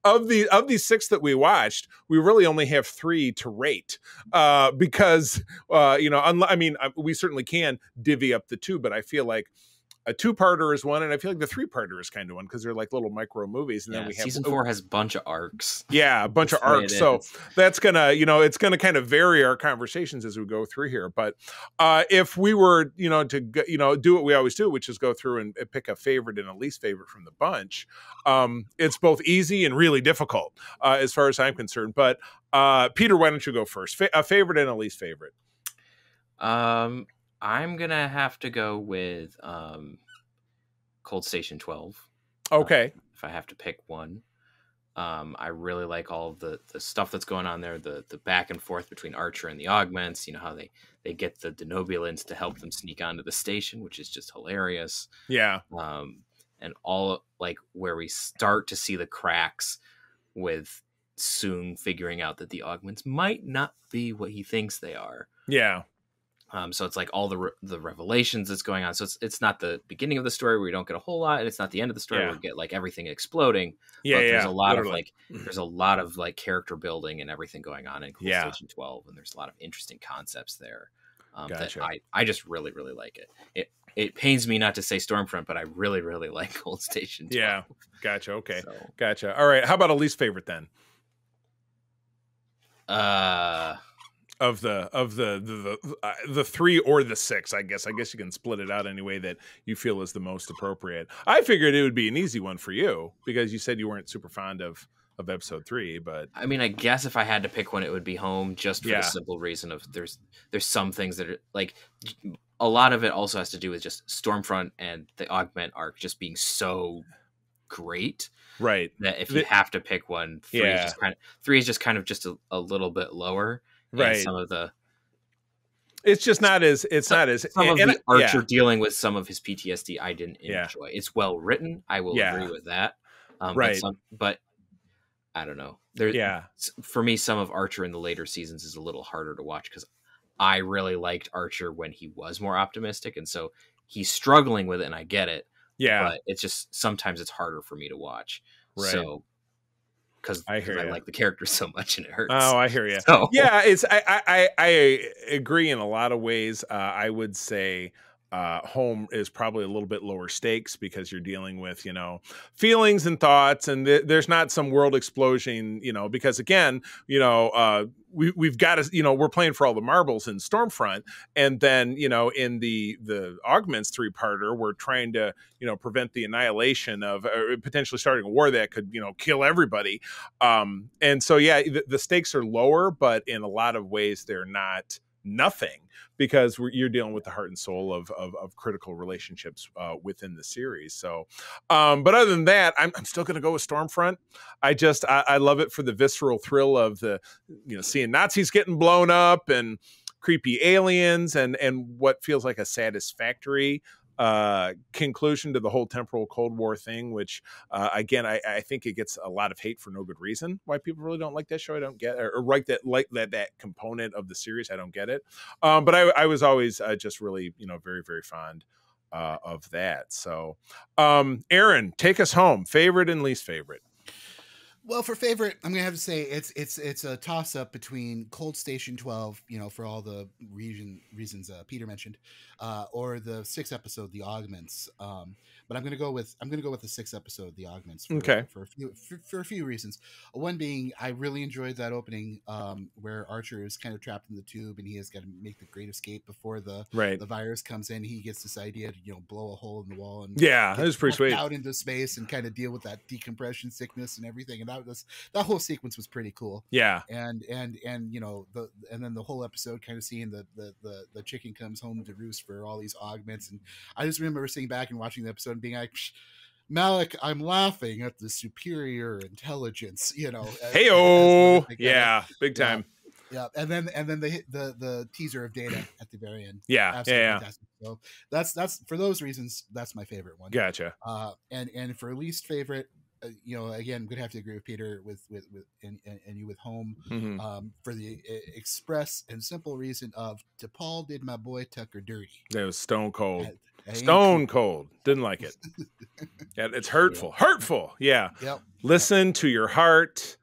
of these 6 that we watched, we really only have 3 to rate because you know, we certainly can divvy up the 2, but I feel like a 2-parter is one, and I feel like the 3-parter is kind of one because they're like little micro movies. And then we have season 4 has a bunch of arcs. Yeah, a bunch of arcs. So that's gonna, you know, it's gonna kind of vary our conversations as we go through here. But if we were, you know, to do what we always do, which is go through and pick a favorite and a least favorite from the bunch, it's both easy and really difficult as far as I'm concerned. But Peter, why don't you go first? A favorite and a least favorite. I'm gonna have to go with Cold Station 12. Okay. If I have to pick one. I really like all of the stuff that's going on there, the back and forth between Archer and the Augments, you know, how they get the Denobulans to help them sneak onto the station, which is just hilarious. Yeah. And all like where we start to see the cracks with Soong figuring out that the Augments might not be what he thinks they are. Yeah. So it's like all the revelations that's going on. So it's not the beginning of the story where we don't get a whole lot, and it's not the end of the story where we get like everything exploding. Yeah, but there's a lot of like character building and everything going on in Cold Station 12, and there's a lot of interesting concepts there that I just really, really like it. It pains me not to say Stormfront, but I really, really like Cold Station 12. Yeah, gotcha. Okay, gotcha. All right, how about a least favorite then? Of the 3 or the 6, I guess you can split it out any way that you feel is the most appropriate. I figured it would be an easy one for you because you said you weren't super fond of episode 3, but I mean, I guess if I had to pick one, it would be Home, just for the simple reason of there's some things that are like, a lot of it also has to do with just Stormfront and the Augment arc just being so great, right? That if you have to pick one, 3 is just kind of a little bit lower. Right. Some of the Archer dealing with some of his PTSD I didn't enjoy. It's well written. I will agree with that. Right. But I don't know. For me, some of Archer in the later seasons is a little harder to watch because I really liked Archer when he was more optimistic, and so he's struggling with it, and I get it. Yeah. But it's just sometimes it's harder for me to watch. Right. So because I like the character so much and it hurts. Oh, I hear you. So. Yeah, I agree in a lot of ways. I would say Home is probably a little bit lower stakes because you're dealing with, you know, feelings and thoughts, and there's not some world explosion, you know, because again, you know, we've got to, you know, we're playing for all the marbles in Stormfront, and then, you know, in the Augments 3-parter, we're trying to, you know, prevent the annihilation of potentially starting a war that could, you know, kill everybody. And so, yeah, the stakes are lower, but in a lot of ways they're not nothing because you're dealing with the heart and soul of critical relationships within the series. So, but other than that, I'm still going to go with Stormfront. I love it for the visceral thrill of seeing Nazis getting blown up and creepy aliens and what feels like a satisfactory conclusion to the whole temporal Cold War thing, which again, I think it gets a lot of hate for no good reason. Why people really don't like that show, I don't get, or like that component of the series, I don't get it. But I was always just really, very, very fond of that. So, Aaron, take us home. Favorite and least favorite. Well, for favorite, I'm gonna have to say it's a toss up between Cold Station 12, for all the reasons Peter mentioned, or the 6th episode, The Augments. But I'm gonna go with the 6th episode, The Augments. For a few reasons. One being, I really enjoyed that opening where Archer is kind of trapped in the tube and he has got to make the great escape before the virus comes in. He gets this idea to blow a hole in the wall and that was pretty sweet, out into space and kind of deal with that decompression sickness and everything. And that whole sequence was pretty cool. Yeah. And then the whole episode kind of seeing the chicken comes home to roost for all these augments. And I just remember sitting back and watching the episode and being like, Malik, I'm laughing at the superior intelligence, Hey-oh. Yeah, big time. Yeah. And then the teaser of Data at the very end. Yeah. Absolutely fantastic. So that's for those reasons, that's my favorite one. Gotcha. And for least favorite, again, I'm gonna have to agree with Peter with you with Home, for the express and simple reason of DePaul did my boy Tucker dirty. That was stone cold. Stone cold. Didn't like it. Yeah, it's hurtful. Hurtful. Yeah. Yep. Listen to your heart.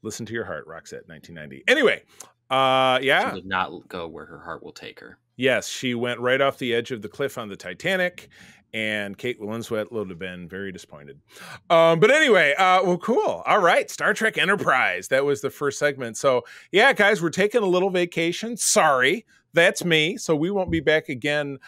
Listen to your heart. Roxette, 1990. Anyway, yeah. She did not go where her heart will take her. Yes, she went right off the edge of the cliff on the Titanic, and Kate Winslet would have been very disappointed. But anyway, well, cool. All right, Star Trek Enterprise. That was the first segment. So, yeah, guys, we're taking a little vacation. Sorry, that's me. So we won't be back again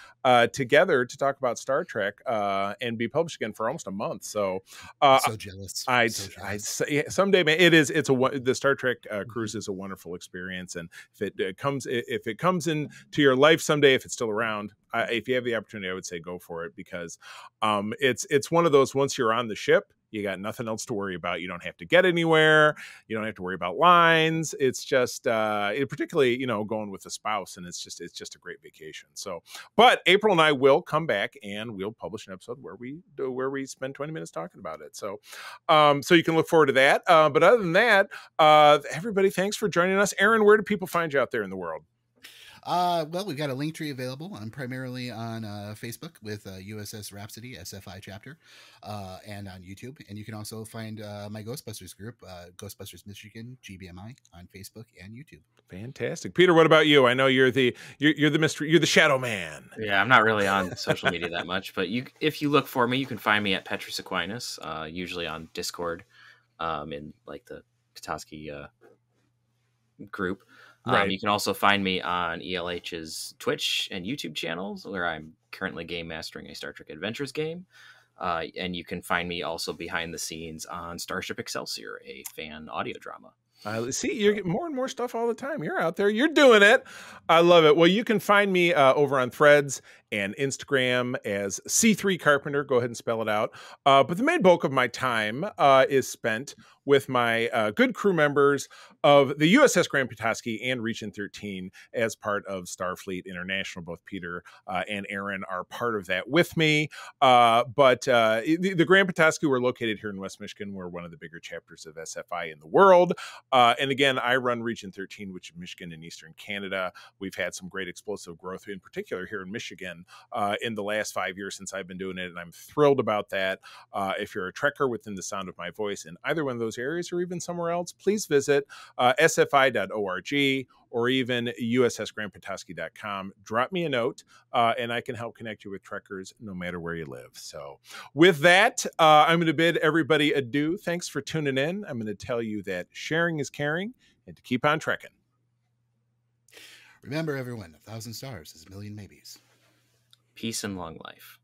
together to talk about Star Trek and be published again for almost a month. So, so jealous. I'd say someday, man. The Star Trek cruise is a wonderful experience, and if it comes into your life someday, if it's still around, if you have the opportunity, I would say go for it, because it's one of those, once you're on the ship, you got nothing else to worry about. You don't have to get anywhere. You don't have to worry about lines. It's just, particularly, going with a spouse, and it's just a great vacation. So, but April and I will come back and we'll publish an episode where we spend 20 minutes talking about it. So, so you can look forward to that. But other than that, everybody, thanks for joining us. Aaron, where do people find you out there in the world? Well, we've got a link tree available. I'm primarily on Facebook with USS Rhapsody SFI chapter, and on YouTube. And you can also find my Ghostbusters group, Ghostbusters Michigan GBMI, on Facebook and YouTube. Fantastic, Peter. What about you? I know you're the mystery. You're the shadow man. Yeah, I'm not really on social media that much, but if you look for me, you can find me at Petrus Aquinas, usually on Discord, in like the Katoski group. Right. You can also find me on ELH's Twitch and YouTube channels, where I'm currently game mastering a Star Trek Adventures game. And you can find me also behind the scenes on Starship Excelsior, a fan audio drama. See, you're getting more and more stuff all the time. You're out there. You're doing it. I love it. Well, you can find me over on Threads and Instagram as C3 Carpenter. Go ahead and spell it out. But the main bulk of my time is spent with my good crew members of the USS Grand Petoskey and Region 13 as part of Starfleet International. Both Peter and Aaron are part of that with me. But the Grand Petoskey, we're located here in West Michigan. We're one of the bigger chapters of SFI in the world. And again, I run Region 13, which is Michigan and Eastern Canada. We've had some great explosive growth, in particular here in Michigan, in the last 5 years since I've been doing it. And I'm thrilled about that. If you're a Trekker within the sound of my voice in either one of those areas or even somewhere else, please visit sfi.org or even ussgrandpetoskey.com. Drop me a note, and I can help connect you with Trekkers no matter where you live. So with that, I'm going to bid everybody adieu. Thanks for tuning in. I'm going to tell you that sharing is caring, and to keep on trekking. Remember, everyone, 1,000 stars is a million maybes. Peace and long life.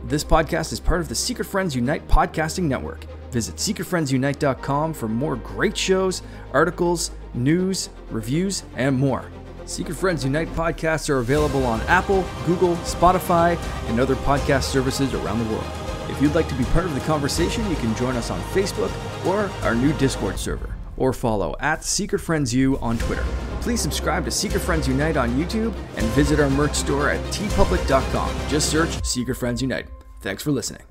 This podcast is part of the Secret Friends Unite podcasting network. Visit secretfriendsunite.com for more great shows, articles, news, reviews, and more. Secret Friends Unite podcasts are available on Apple, Google, Spotify, and other podcast services around the world. If you'd like to be part of the conversation, you can join us on Facebook or our new Discord server, or follow @SecretFriendsU on Twitter. Please subscribe to Secret Friends Unite on YouTube and visit our merch store at tpublic.com. Just search Secret Friends Unite. Thanks for listening.